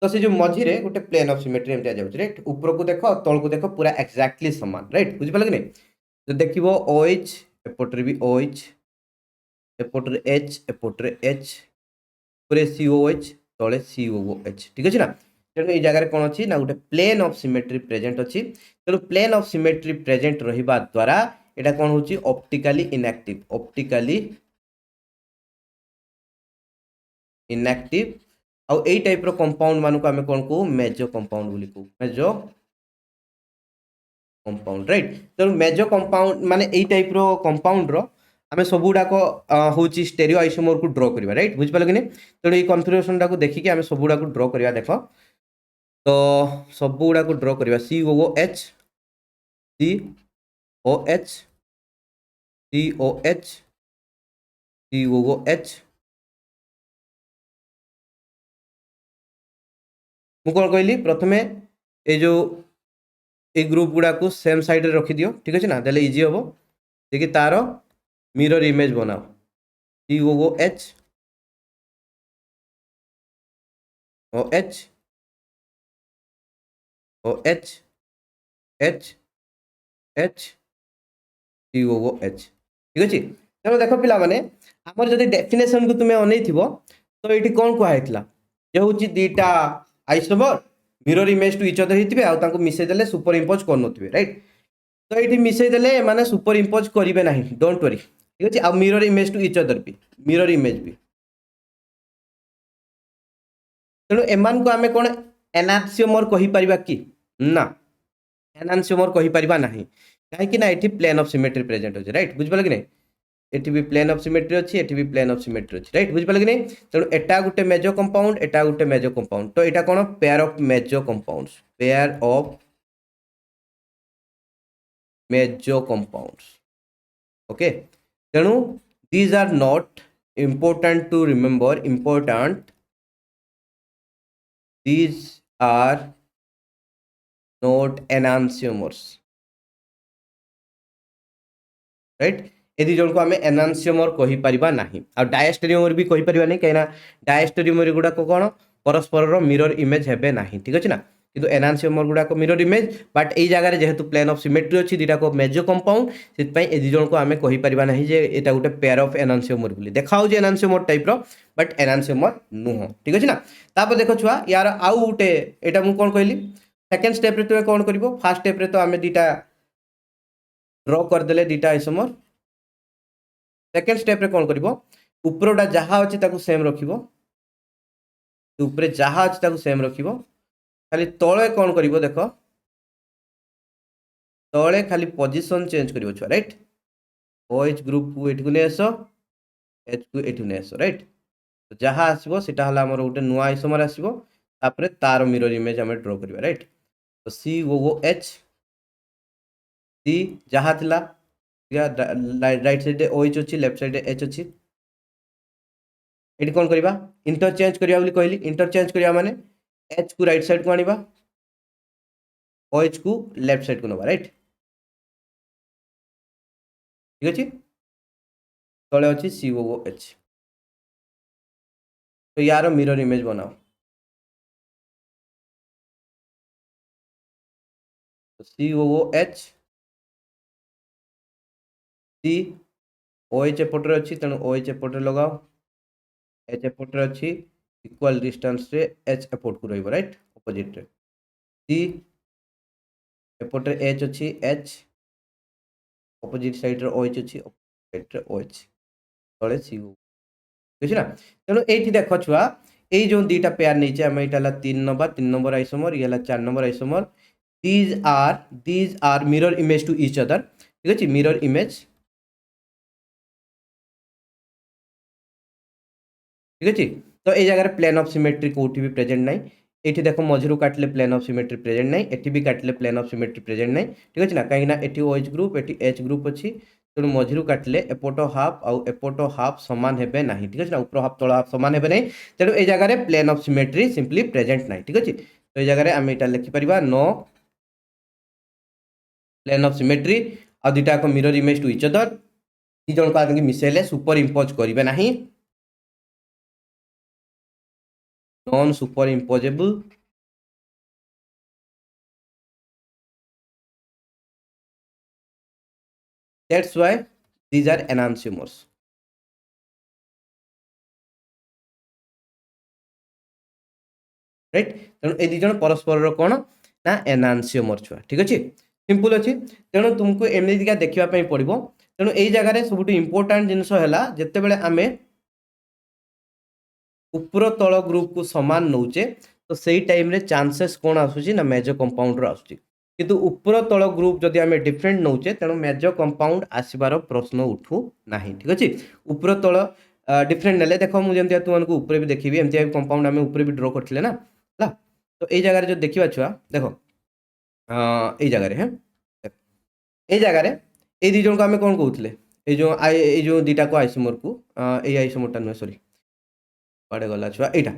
तो से जो मझीरे गोटे प्लेन ऑफ सिमेट्री एमती जाऊँ राइट ऊपर को देख तल को देख पूरा एक्जाक्टली सामान राइट बुझिपाल कि नहीं तो देखो OH एपट्रे भी OH एपट्रे H एपट्रे H पूरे COH तले COOH ठीक अच्छे ना तेणु ये जगह कौन अच्छी ना गोटे प्लेन ऑफ सिमेट्री प्रेजेंट अच्छी तेणु प्लेन ऑफ सिमेट्री प्रेजेंट रहा द्वारा यहाँ कौन हो ऑप्टिकली इनएक्टिव आउ एई टाइप रो कंपाउंड मानको आमे कोन को मेजर कंपाउंड बोली को मेजर कंपाउंड राइट तो मेजर कंपाउंड माने एई टाइप रो कंपाउंड रो आमे सब गुडा को होची स्टेरियो आइसोमर को ड्रॉ करबा राइट बुझ पाल कि नहीं तो ये कन्फिगरेशन टा को देखि कि आमे सब गुडा को ड्रॉ करबा देखो तो सब गुडा को ड्रॉ करबा COOH COH COH COOH मु कौन कहली प्रथमे ये जो ये ग्रुप गुड़ा को सेम साइड रे रखी दियो ठीक अच्छे ना देले इजी हम देखिए तार मिरर इमेज बनाओ COOH OH OH H H COOH ठीक अच्छे तेणु देख पिला माने आमर जदि डेफिनेशन को तुम्हें अनै थिबो तो ये कौन कहला जे हूँ दीटा isomer mirror image to each other होते आउ तांको मिसई देले सुपर इम्पोज करनथिबे राइट तो ये मिसई देले माने सुपर इम्पोज करिवे नाही डोंट वरी ठीक अछि आ mirror image to each other भी मिरर इमेज भी तेणु एमान को आमे कोन एनान्सियोमर कहि परिबा कि ना एनान्सियोमर कहि परिबा नाही काहे कि ना एठी प्लेन ऑफ सिमेट्री प्रेजेंट होछि राइट बुझ पाले कि नहीं एटी भी प्लेन ऑफ सिमेट्री अच्छी एटी भी प्लेन ऑफ सिमेट्री अच्छी राइट बुझिपाल कि नहीं तेणु एटा गोटे मेजर कंपाउंड एटा गोटे मेजर कंपाउंड तो एटा कौन pair of major compounds pair of major compounds okay तेणु these are not important to remember important these are not enantiomers right यदि जन को आम एनान्सियोमर कहीपर ना आ डायस्टेरियोमर भी कहीपर ना कहीं डायस्टेरियोमर गुड़ाक कौन परस्पर मिरर इमेज हे ना ठीक अच्छे ना किंतु एनान्सियोमर गुड़ाक मिरर इमेज बट ये जगह जेहेतु प्लेन ऑफ सिमेट्री अच्छी दुटा को मेजर कंपाउंड से दी जन को आम कहीपर ना ये गोटे पेयर ऑफ एनान्सियोमर बोली देखा एनान्सियोमर टाइप बट एनान्सियोमर नुह ठीक अच्छे ना तापर देख छुआ यार आउ गोटे यहाँ मुझे कौन कहली सेकेंड स्टेप तुम कौन कर फास्ट स्टेप तो आम दीटा ड्र करदे दीटा आइसोमर सेकेंड स्टेप रे कौन करिवो उपरोटा जहाँ अच्छी सेम रखिवो ऊपर जहाँ अच्छे ताको सेम रखिबो खाली तले कौन करिवो देख तले खाली पोजीशन चेंज करिवो छुआ राइट OH ग्रुप को एठी को नै आसो H को एठी नै आसो राइट तो जहाँ आसबो सेटा हला हमर गोटे नुआ आइसोमर आसीबो तापरे तार मिरर इमेज हमें ड्रॉ करिवो राइट तो COOH C जहाँ थिला राइट साइड OH अछि लेफ्ट साइड H अछि एठी कोन करिबा इंटरचेंज करिया बोली कहली इंटरचेंज करिया माने H को राइट साइड को आनिबा OH को लेफ्ट साइड को नबा राइट ठीक अछि तळे अछि COOH तो यार मिरर इमेज बनाओ तो COOH C OH एपटरे अछि तेणु OH एपटरे लगाओ H एपटरे अछि इक्वल डिस्टेंस रे H एपट को रहइबो राइट ऑपोजिट रे C एपटरे H अछि H ऑपोजिट साइड रे OH अछि ऑपोजिट साइड रे OH तळे CO बुझी ना तेणु एठी देखो छुआ ए जो दीटा पेयर नैचे हम एटा 3 नंबर आइसोमर ये 4 number isomer these are mirror image to each other ठीक अछि मिरर इमेज ठीक अछि तो ए जगह प्लेन ऑफ सिमेट्री कोठी भी प्रेजेंट नै एठी देखो मझिरु काटले प्लेन ऑफ सिमेट्री प्रेजेंट नै एठी भी काटले प्लेन ऑफ सिमेट्री प्रेजेंट नै ठीक अछि ना काहे ना एठी OH ग्रुप एठी H ग्रुप अछि तेणु मझिरु काटले एपोटो हाफ आउ एपोटो हाफ समान हेबे नाही ठीक अछि ना ऊपर हाफ तळ हाफ समान हेबे नै तेणु ए जगह रे plane of symmetry simply present नाही ठीक अछि तो ए जगह रे हम एटा लिखि परिबा नो प्लेन ऑफ सिमेट्री आ दुटा को mirror image to each other इ जण को आके मिसेले सुपर इंपोज करिवे नाही non superimposable that's why these are enantiomers right तेणु ए दिजन परस्पर कोन ना एनांसियोमर छुआ ठीक अछि सिंपल अछि तेणु तुमको एमनिका देखिबा पई पड़िबो तेणु एई जगह रे सबटु इंपोर्टेंट जिंस हैला जत्ते बेले आमे ऊपर तळ ग्रुप को समान नौचे तो सेही टाइम रे चांसेस कोन आसुची ना मेजर कंपाउंड रो आसुची किंतु ऊपर तळ ग्रुप जदि आमे डिफरेंट नौचे तेणु मेजर कंपाउंड आसीबार प्रश्न उठू नाही ठीक अछि ऊपर तळ डिफरेंट नेले देखो मु जेंति तुमनको ऊपर भी देखिबी एमति कंपाउंड आमे ऊपर भी ड्रॉ करथिले ना ला तो ए जगह रे जो देखिबा छुआ देखो ए जगह रे हैं ए जगह रे ए दी जन को आमे कोन कहउथिले ए जो दीटा को आइसोमर को ए आइसोमर टा न सॉरी पड़े गला छुआ एटा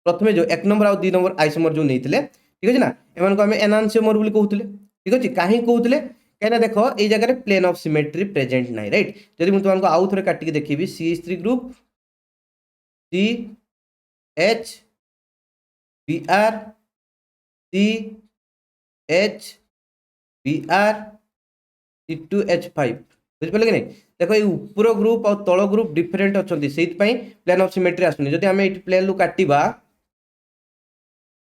प्रथमे जो 1 नंबर आ 2 नंबर आइसोमर जो नेथिले ठीक अछि ना एमान को आमे एनांसियोमर बोली कहउथिले ठीक अछि काहे कहउथिले कहना देखो ए जगह रे प्लेन ऑफ सिमेट्री प्रेजेंट नाही राइट जदि मु तुमको आउ थरे काटि के देखिबी CH3 group C H Br C H Br C2H5 बुझ पले कि नहीं देखो ये ऊपर ग्रुप और तळ ग्रुप डिफरेंट अछंती सेति पई प्लेन ऑफ सिमेट्री आसुनी जदि हमें एटी प्लेन लु काटिबा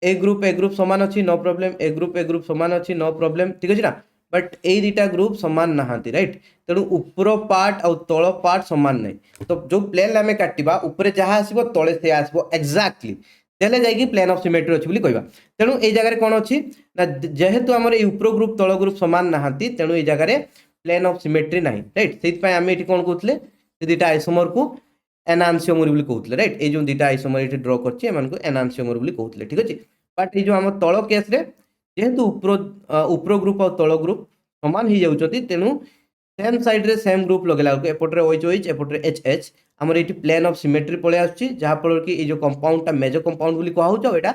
ए ग्रुप समान अछि नो प्रॉब्लम ए ग्रुप समान अछि नो प्रॉब्लम ठीक अछि ना बट ए दीटा ग्रुप समान नहांती राइट तेणु ऊपर पार्ट और तळ पार्ट समान नहीं तो जो प्लेन हमें काटिबा ऊपर जहाँ आसीबो तळे से आसीबो एक्जाक्टली तेले जाइकी प्लेन ऑफ सिमेट्री अछि बोली कहबा तेणु ए जगह रे कोन अछि ना जेहेतु हमर ए ऊपर ग्रुप तळ ग्रुप समान नहांती तेणु ए जगह रे प्लेन ऑफ सिमेट्री नाही राइट सेति पई हमें एटी कोन कहउतले दीटा आइसोमर को एनांसियोमर बोली कहउतले राइट ए जो दीटा आइसोमर एटी ड्रॉ करछि एमान को एनांसियोमर बोली कहउतले ठीक अछि बट ए जो हम तळ केस रे जेहेतु ऊपर ग्रुप और तळ ग्रुप समान ही जाउछथि तेणु सेम साइड रे सेम ग्रुप लगेला एपटरे OH एपटरे HH हमर एटी प्लेन ऑफ सिमेट्री पळे आछी जहा पर कि ए जो कंपाउंड टा मेजर कंपाउंड बोली कहउ छ एटा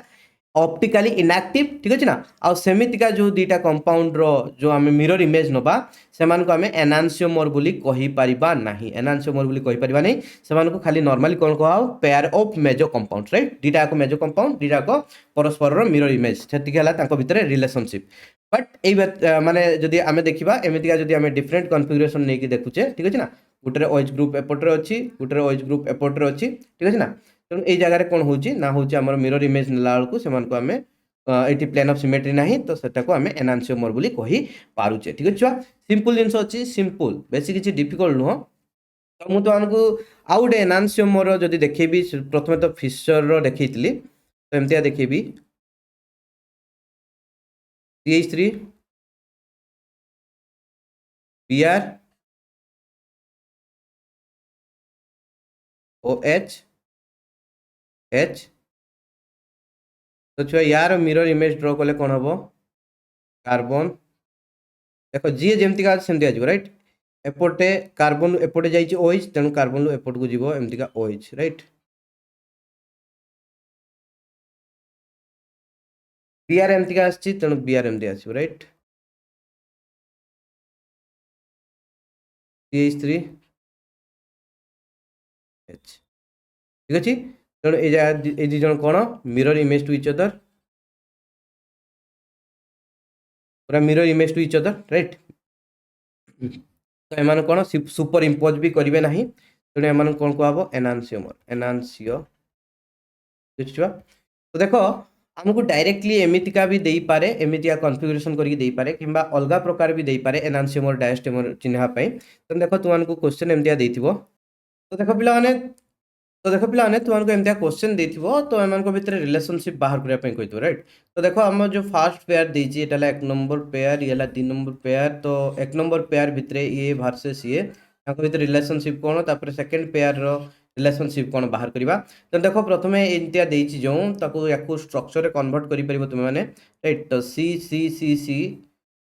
ऑप्टिकली इनएक्टिव ठीक अछि ना आ सेमितिका जो दीटा कंपाउंड रो जो हमें मिरर इमेज नबा सेमान को हमें एनांसियोमर बोली कहि परिबा नाही एनांसियोमर बोली कहि परिबा नहीं सेमान को खाली नॉर्मली कोन कहउ pair of major compounds right दीटा को मेजर कंपाउंड दीटा को परस्पर रो मिरर इमेज सेतिक हला तांको भितरे रिलेशनशिप बट ए माने जदि आमे देखिबा एमितिका जदि आमे डिफरेंट कॉन्फ़िगरेशन नै कि देखुचे ठीक अछि ना गुटरे OH ग्रुप एपटरे अछि गुटरे OH ग्रुप एपटरे अछि ठीक अछि ना तेणु ए जगह रे कोन होउची ना होउची हमर मिरर इमेज नेला को सेमान को हमें एटी प्लेन ऑफ सिमेट्री नाही तो सेटा को हमें एनांसियोमर बोली कहि पारुचे ठीक अछि सिंपल जिंस अछि सिंपल बेसी किछि डिफिकल्ट नो तो मु तो आनको आउट एनांसियोमर जदि देखेबी प्रथमे तो फिशर रो देखैतली तो एमती देखी CH3 Br OH H। तो छुआ यार मिरर इमेज ड्र कले कौन हम कार्बन देख जी जमती सेमती आज राइट एपटे कार्बन एपटे जाइए OH तेणु कार्बन एपट को जीव एमतीका OH राइट Br एमतीका आसी तेणु Br एमती आसो राइट CH3 H ठीक अच्छे तेणु ये दी जन कौन mirror image to each other पूरा mirror image to each other right तो एम कौन सुपर इम्पोज भी करेंगे ना तेणु एम कौन कहब एनानसियोमर एनानसियो बुझुआ तो देख आमको डायरेक्टली एमतीका भी दे पारे एमतीका कन्फिगरेशन करके दे पारे किंबा अलग प्रकार भी दे पारे एनानसियोमर डायस्टेमर चिन्हवाई तो देख तुमको क्वेश्चन एमतीका देथिबो तो देख पिला तुमको एमतीका क्वेश्चन देथिबो तो एम भितर रिलेशनशिप बाहर करने कहते राइट तो देखो आम जो फास्ट पेयर देती है 1 नंबर पेयर ये 3 नंबर पेयर तो 1 नंबर पेयर भितर ये भार्सेस ये भितर रिलेशनशिप कौन तापर सेकेंड पेयर रिलेशनशिप कौन बाहर करवा तो देख प्रथम एमतीया देती जो या स्ट्रक्चर कन्वर्ट कर तुम मैंने राइट तो सी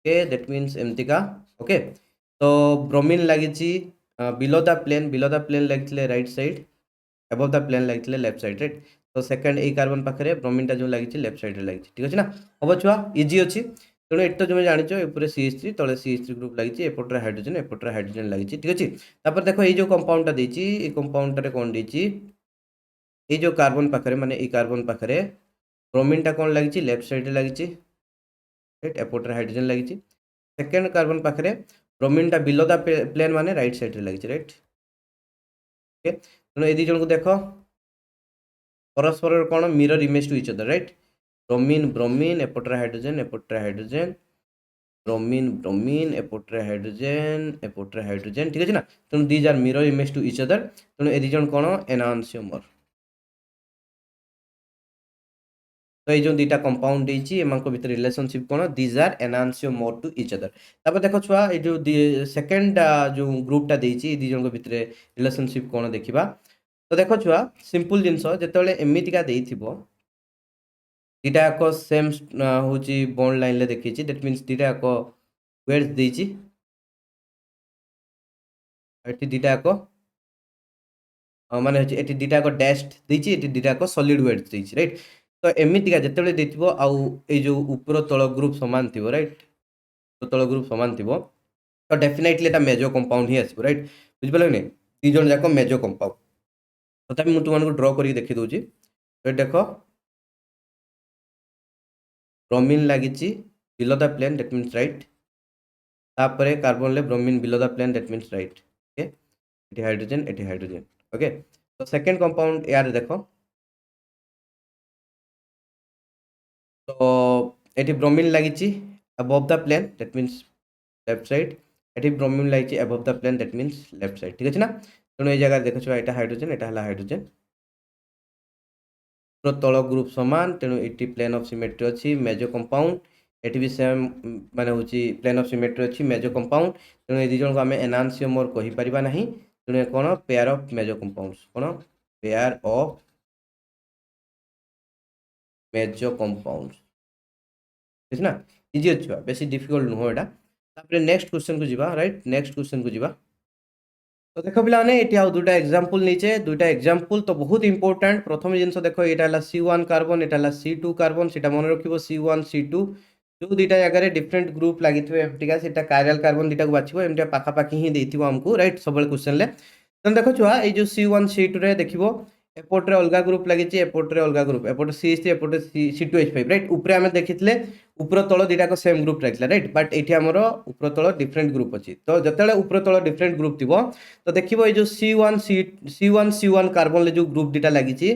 के दैट मीन्स एमतीका ओके तो ब्रोमीन लगी बिलो द प्लेन लगी right side above the plane लगी लेफ्ट साइड राइट तो सेकंड ए कार्बन पाखे ब्रोमीनटा जो लगी लेफ्ट साइड लगी ठीक अच्छे ना हम छुआ इजी अच्छी तेणु ये तो तुम जाच ये CH3 तले CH3 ग्रुप लगी एपटे हाइड्रोजन लगी ठीक अच्छे तापर देख ये कंपाउंडटा देती कंपाउंड कौन देती ये जो कार्बन पाखे माने ये कार्बन पाखे ब्रोमीनटा कौन लगी लेफ्ट साइड लगी राइट एपटे हाइड्रोजन लगी सेकेंड कार्बन पाखे ब्रोमीनटा बिलो द प्लेन माने राइट साइड लगी राइट ओके तेणु ये जन को देख परस्पर कौन mirror image to each other right bromine bromine एपटे हाइड्रोजन ब्रोमीन एपटे हाइड्रोजन ठीक है ना तेणु these are mirror image to each other तेणु ये जन कौन एनानसियोमर तो ये जो दीटा कंपाउंड भर रिलेशनशिप कौन these are एनानसियोमर to each other तापर देख छुआ ये जो सेकेंड जो ग्रुपटा देती दी जन भितर रिलेशनशिप कौन देखा तो देख छुआ सिंपल जिनस जो एमतीका दीटा एक सेम हूँ बॉन्ड लाइन रे देखी दैट मीन्स दीटा एक वेट्स देती दीटा एक माने दीटा एक डैश्ड देती दीटा एक सॉलिड वेट्स देती राइट तो एमतीका जिते देखो आउ ये जो ऊपर तल ग्रुप सामान थी राइट तो तल ग्रुप सामान थी तो डेफिनेटली एटा मेजो कंपाउंड ही आसो राइट बुझिपारे नहीं दी जन जाक मेजो कंपाउंड तथापि मुझे तुमको ड्र कर देखी दूसरी तो देख ब्रोमीन लगी below the plane that means right तापर कार्बन ले bromine below the plane that means right okay ये हाइड्रोजन ओके तो सेकेंड कंपाउंड यार देख तो ये ब्रोमीन लगी above the plane that means left side ये ब्रोमीन लगी above the plane that means left side ठीक है ना तेणु ये जगह देख यहाँ हाइड्रोजन तल ग्रुप सामान तेणु ये प्लेन ऑफ सिमेट्री अच्छी मेजो कंपाउंड ये भी सेम माने हूँ प्लेन ऑफ सिमेट्री अच्छी मेजो कंपाउंड तेणु ये जन को आम एनानसियोमर कहीपर ना तेणु कौन पेयर ऑफ मेजो कंपाउंड्स कौन पेयर ऑफ मेजो कंपाउंड्स ठीक ना इजी अच्छी बेसी डिफिकल्ट नुह यहाँ नेक्स्ट क्वेश्चन को जीवा राइट नेक्स्ट क्वेश्चन को जीवा तो देख पे ये आउ दुटा एग्जांपल नीचे दुटा एग्जांपल तो बहुत इंपोर्टेंट प्रथम जिन देख यहाँ C1 कार्बन यहाँ C2 कार्बन से मन रख C1 C2 जो दुटा जगह डिफरेंट ग्रुप लगी एमटीका से कायरल कार्बन दुटा को बाछब एमती पाखापाखि ही देती आमको राइट सब क्वेश्चन तेनाली देख छुआ ये C1 C2 देख एपटे अलग ग्रुप लगी एपटे अलग ग्रुप एपटे CH3 एपटे C2H5 राइट ऊपर आम देखी ऊपर तल दुटा सेम ग्रुप लगी राइट बट ये आमर ऊपर तल डिफरेंट ग्रुप अच्छी तो जो ऊपर तल डिफरेंट ग्रुप थी तो देखो ये C1 C1 कार्बन जो ग्रुप दुटा लगी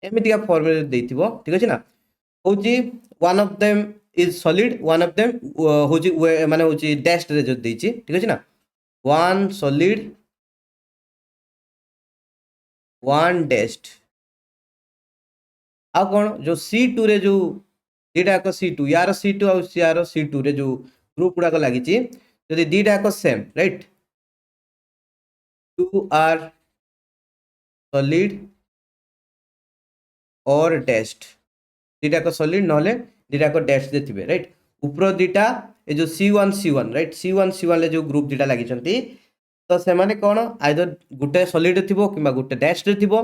एमतीका फॉर्म ठीक अच्छे ना हूँ one of them is solid one of them हूँ माने हूँ डैश्ड रे जो देती ठीक अच्छे ना वन सॉलिड वन डैश्ड आ कौन जो C2 रे जो दीटा एक C2 यार C2 आ यार C2 रे जो ग्रुप गुड़ाक लगी जदि दीटा एक सेम राइट 2 आर सॉलिड और डैश्ड दीटा एक सॉलिड नहले दीटा एक डैश दे थिबे राइट ऊपर दीटा ए जो C1 राइट C1 ले जो ग्रुप दीटा लगी तो से माने कौन आइदर गुटे सॉलिड थिबो किबा गुटे डैश रे थिबो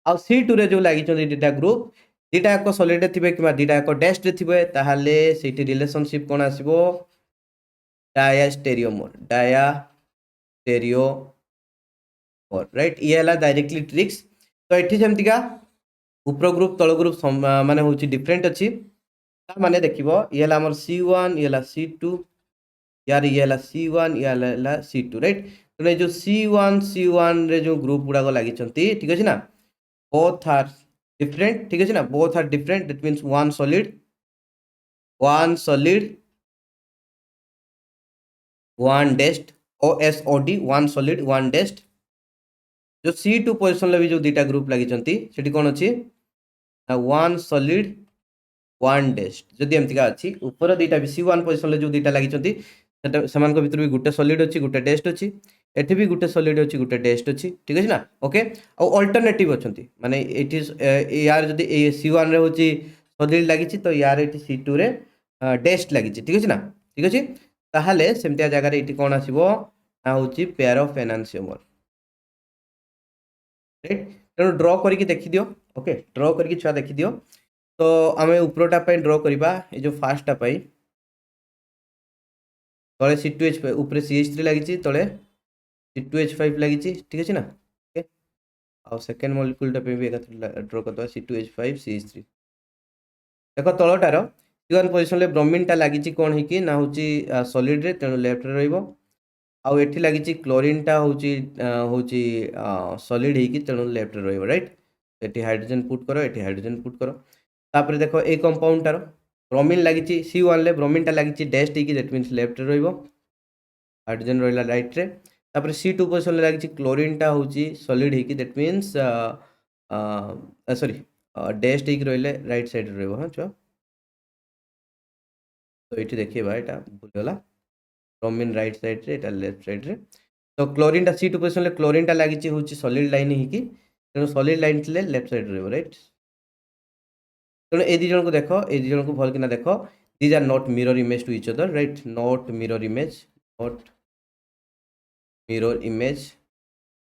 आ C2 रे जो लगी दीटा ग्रुप दीटा एक सॉलिड थिबे किबा दीटा एक डैश रे थिबे ताहाले सेठी रिलेशनशिप कोन आसीबो डायास्टेरियोमर राइट ये हला डायरेक्टली ट्रिक्स तो एठी जेमतिका ऊपर ग्रुप तल ग्रुप माने होची डिफरेंट अछि ता माने देखिबो ये हला हमर C1 ये हला C2 यार ये हला C1 ये हला C2 राइट तो जो C1 रे जो ग्रुप गुडा को लागि चंती ठीक अछि ना both are different ठीक अछि ना both are different that means one solid one dashed OSOD one solid one dashed जो C2 पोजीशन ले भी जो दीटा ग्रुप लागि चंती सेठी कोन अछि one solid one dashed जदि एमतिका अछि ऊपर दीटा भी C1 पोजीशन ले जो दीटा लागि चंती सेटा समान को भीतर भी गुटे सॉलिड अछि गुटे डैश्ड अछि एठी भी गुटे सॉलिड अछि गुटे डैश्ड अछि ठीक अछि ना ओके आ अल्टरनेटिव अछंती माने इट इज यार जदि ए C1 रे होची सॉलिड लागिछि तो यार एठी C2 रे डैश्ड लागिछि ठीक अछि ना ठीक अछि ताहाले सेमतिया जगह रे इटी कोन आसीबो ना होची पेयर ऑफ एनांसियोमर राइट तेणु ड्रॉ करके देखि दियो ओके ड्रॉ करके छुआ देखि दियो तो आमे ऊपरटा पे ड्रॉ करबा ए जो फर्स्टटा पे तले C2H5 ऊपर CH3 लागिछि तले C2H5 लागिछि ठीक अछि ना ओके आ सेकंड मॉलिक्यूलटा पे भी एका ड्रॉ करदो C2H5 CH3 देखो तलटार C1 पोजीशन ले ब्रोमीन टा लागिछि कोन हे कि ना होची सॉलिड रे तेणु लेफ्ट रे रहइबो आ एठी लागिछि क्लोरीन टा होची सॉलिड हे कि तेणु लेफ्ट रे रहइबो राइट एठी हाइड्रोजन पुट करो एठी हाइड्रोजन पुट करो तापर देखो ए कंपाउंड टार ब्रोमीन लागिछि C1 ले ब्रोमीन टा लागिछि डैश हे कि दैट मींस लेफ्ट रे रहइबो हाइड्रोजन रहिला राइट रे तापर C2 पोजीशन ले लागिछि क्लोरीन टा होची सॉलिड हे कि दैट मींस सॉरी डैश हे कि रहले राइट साइड रे रहइबो हां छुआ तो ये देखिए भाई एटा भूलगला ब्रोमीन राइट साइड रे एटा लेफ्ट साइड रे तो क्लोरीन टा C2 पोजीशन ले क्लोरीन टा लागिछि होची सॉलिड लाइन ही कि तेणु सॉलिड लाइन थिले लेफ्ट साइड रे रहइबो राइट तेणु ए दी जन को देखो ए दी जन को भल किना देखो these are not mirror image to each other right not mirror image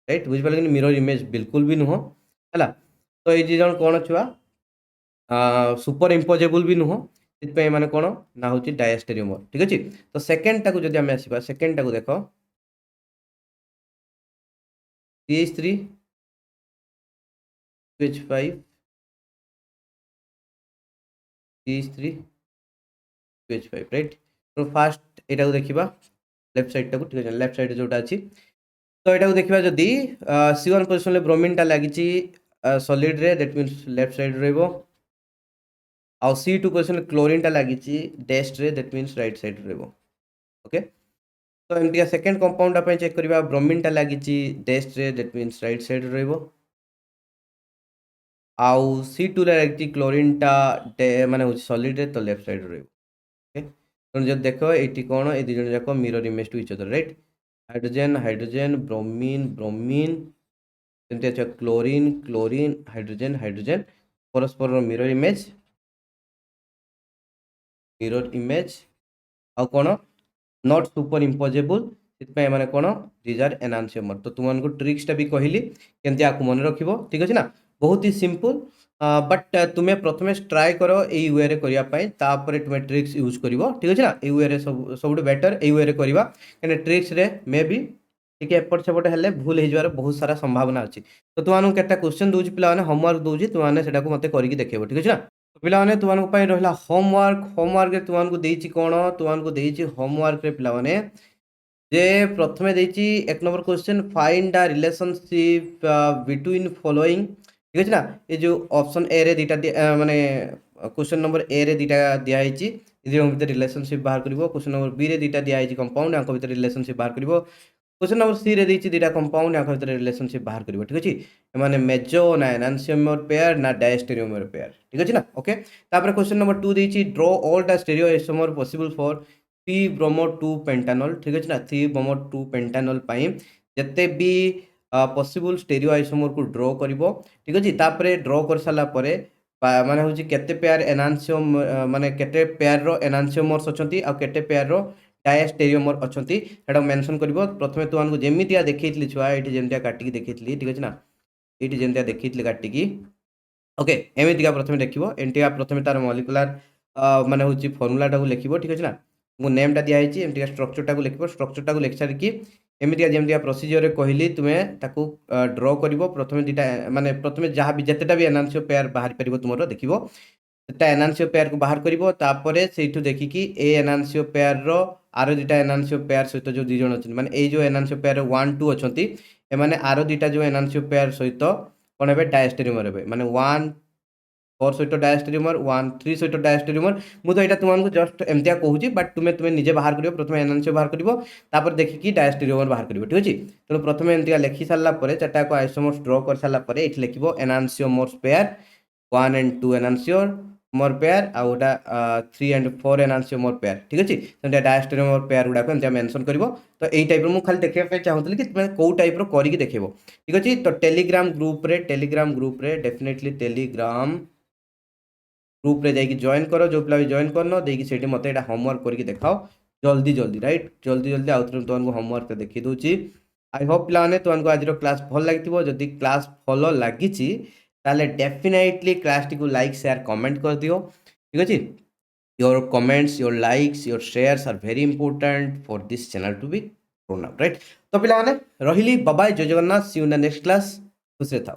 right बुझ पाले कि मिरर इमेज बिल्कुल भी नुहो हला तो ए दी जन कोन छुआ सुपर इम्पोजेबल भी नुहो इतपे माने कोन ना होची डायस्टेरियोमर ठीक अछि तो सेकंड टाको जदि हम आसीबा सेकंड टाको देखो CH3 CH5 CH3 CH5 right तो फास्ट एटा को देखिबा लेफ्ट साइड टाको ठीक अछि लेफ्ट साइड जोटा अछि तो एटा को देखिबा जदि C1 पोजीशन ले ब्रोमीन टा लागिछि सॉलिड रे दैट मींस लेफ्ट साइड रहइबो आ C2 पोजीशन क्लोरीन टा लागिछि डैश रे दैट मींस राइट साइड रहइबो ओके तो एमतिया सेकंड कंपाउंड पे चेक करबा ब्रोमीन टा लागिछि डैश रे दैट मींस राइट साइड रहइबो आउ C2 रे लागिछि क्लोरीन टा माने होछि सॉलिड रे तो लेफ्ट साइड रहइबो ओके तो जब देखो एटी कोन ए दिजन जाको mirror image to each other right hydrogen hydrogen bromine bromine एमतिया छ क्लोरीन क्लोरीन हाइड्रोजन हाइड्रोजन परस्पर मिरर इमेज आ कोन नॉट सुपर इम्पोजेबल इतपे माने कोन दीज आर एनांसियोमर तो तुमन को ट्रिक्स टा भी कहली केमति आकु मन रखिबो ठीक अछि ना बहुत ही सिंपल बट तुम्हें प्रथमे ट्राई करो ए वे रे करिया पई तापर तुमे ट्रिक्स यूज करिवो ठीक अछि ना ए वे रे सब बेटर ए वे रे करिवा कने ट्रिक्स रे मे बी ठीक एपट सेपट हेले भूल हे जवार बहुत सारा संभावना अछि तो तुमानु केटा क्वेश्चन दोजि पिला माने होमवर्क दोजि तुमाने सेटा को मते करिकि देखेबो ठीक अछि ना तो पिला माने तुमानु पई रहला होमवर्क रे तुमानु देइछि कोन तुमानु देइछि होमवर्क रे पिला माने जे प्रथमे देइछि एक number question find the relationship between following ठीक अछि ना ए जो ऑप्शन ए रे दीटा माने क्वेश्चन नंबर ए रे दीटा दिया हिची इदि हम भीतर रिलेशनशिप बाहर करिवो क्वेश्चन नंबर बी रे दीटा दिया हिची कंपाउंड आंको भीतर रिलेशनशिप बाहर करिवो क्वेश्चन नंबर सी रे देछि दुटा कंपाउंड या भीतर रिलेशनशिप बाहर करिवो ठीक अछि माने मेजो ना एनांशियोमर पेयर ना डायस्टेरियोमर पेयर ठीक अछि ना ओके तापर क्वेश्चन नंबर 2 देछि draw all the stereo isomer possible for 3 bromo 2 pentanol ठीक अछि ना 3 ब्रोमो 2 पेंटानॉल पई जते भी पॉसिबल स्टेरियो आइसोमर को ड्रॉ करिवो ठीक अछि तापर ड्रॉ कर साला परे माने होछि केते पेयर एनांशियोम माने केते पेयर रो एनांशियोमर्स अछंती आ केते पेयर रो डायस्टेरियोमर अछंती सेटा मेंशन करिवो प्रथमे तो आनको जेमितिया देखैतली छुआ एठी जेमितिया काटिकी देखैतली ठीक अछि ना एठी जेमितिया देखैतली काटिकी ओके एमितिका प्रथमे देखिबो एंटिका प्रथमे तार मॉलिक्यूलर माने होछि फार्मूला टाको लिखिबो ठीक अछि ना मो नेम टा दिया हैछि एमितिका स्ट्रक्चर टाको लिखिबो स्ट्रक्चर टाको लिख सारि की एमितिका जेमितिका प्रोसीजर रे कहली तुमे ताको ड्रॉ करिवो प्रथमे दिटा माने प्रथमे जहा भी जतेटा भी एनांशियो पेयर बाहर परिबो तुमरो देखिबो सेटा एनांशियो पेयर को बाहर करिवो तापरे सेठु देखिकी ए एनांशियो पेयर रो आरो दिटा एनांशियो पेयर सहित जो दी जण अछन माने ए जो एनांशियो पेयर 1 2 अछंती ए माने आरो दिटा जो एनांशियो पेयर सहित कोन हेबे डायस्टेरियोमर हेबे माने 1 4 सहित डायस्टेरियोमर 1 3 सहित डायस्टेरियोमर मु तो एटा तुमनको जस्ट एमतिया कहूची बट तुमे निजे बाहर करियो प्रथमे एनांशियो बाहर करिवो तापर देखिकी डायस्टेरियोमर बाहर करिवो ठीक अछि तो प्रथमे एमतिया लेखि सारला परे चारटा को आइसोमर्स ड्रॉ कर सारला परे एठी लिखिबो एनांशियोमर्स पेयर 1 एंड 2 एनांशियोमर पेयर आ ओटा 3 एंड 4 एनांशियोमर पेयर ठीक अछि सेमतिया डायस्टेरियोमर पेयर गुडा को एमतिया मेंशन करिवो तो एई टाइप रो मु खाली देखिया पे चाहतली कि तुमे को टाइप रो करिकी देखिबो ठीक अछि तो टेलीग्राम ग्रुप रे डेफिनेटली टेलीग्राम ग्रुप रे जाई जॉइन करो जो पिला भी जॉइन करनो देकी सेठी मते एटा होमवर्क करके देखाओ जल्दी जल्दी राइट जल्दी जल्दी आउथरे तुमको होमवर्क देखि दोची आई होप पिला माने तुमको आज क्लास भल लागिथिबो जदी क्लास फॉलो लागिची ताले डेफिनेटली क्लास टी को लाइक शेयर कमेंट कर दियो ठीक अछि your comments your likes your shares are very important for this channel to be grown up right तो पिला माने रहिली बाय बाय जय Jagannath see you in the next class खुश रहता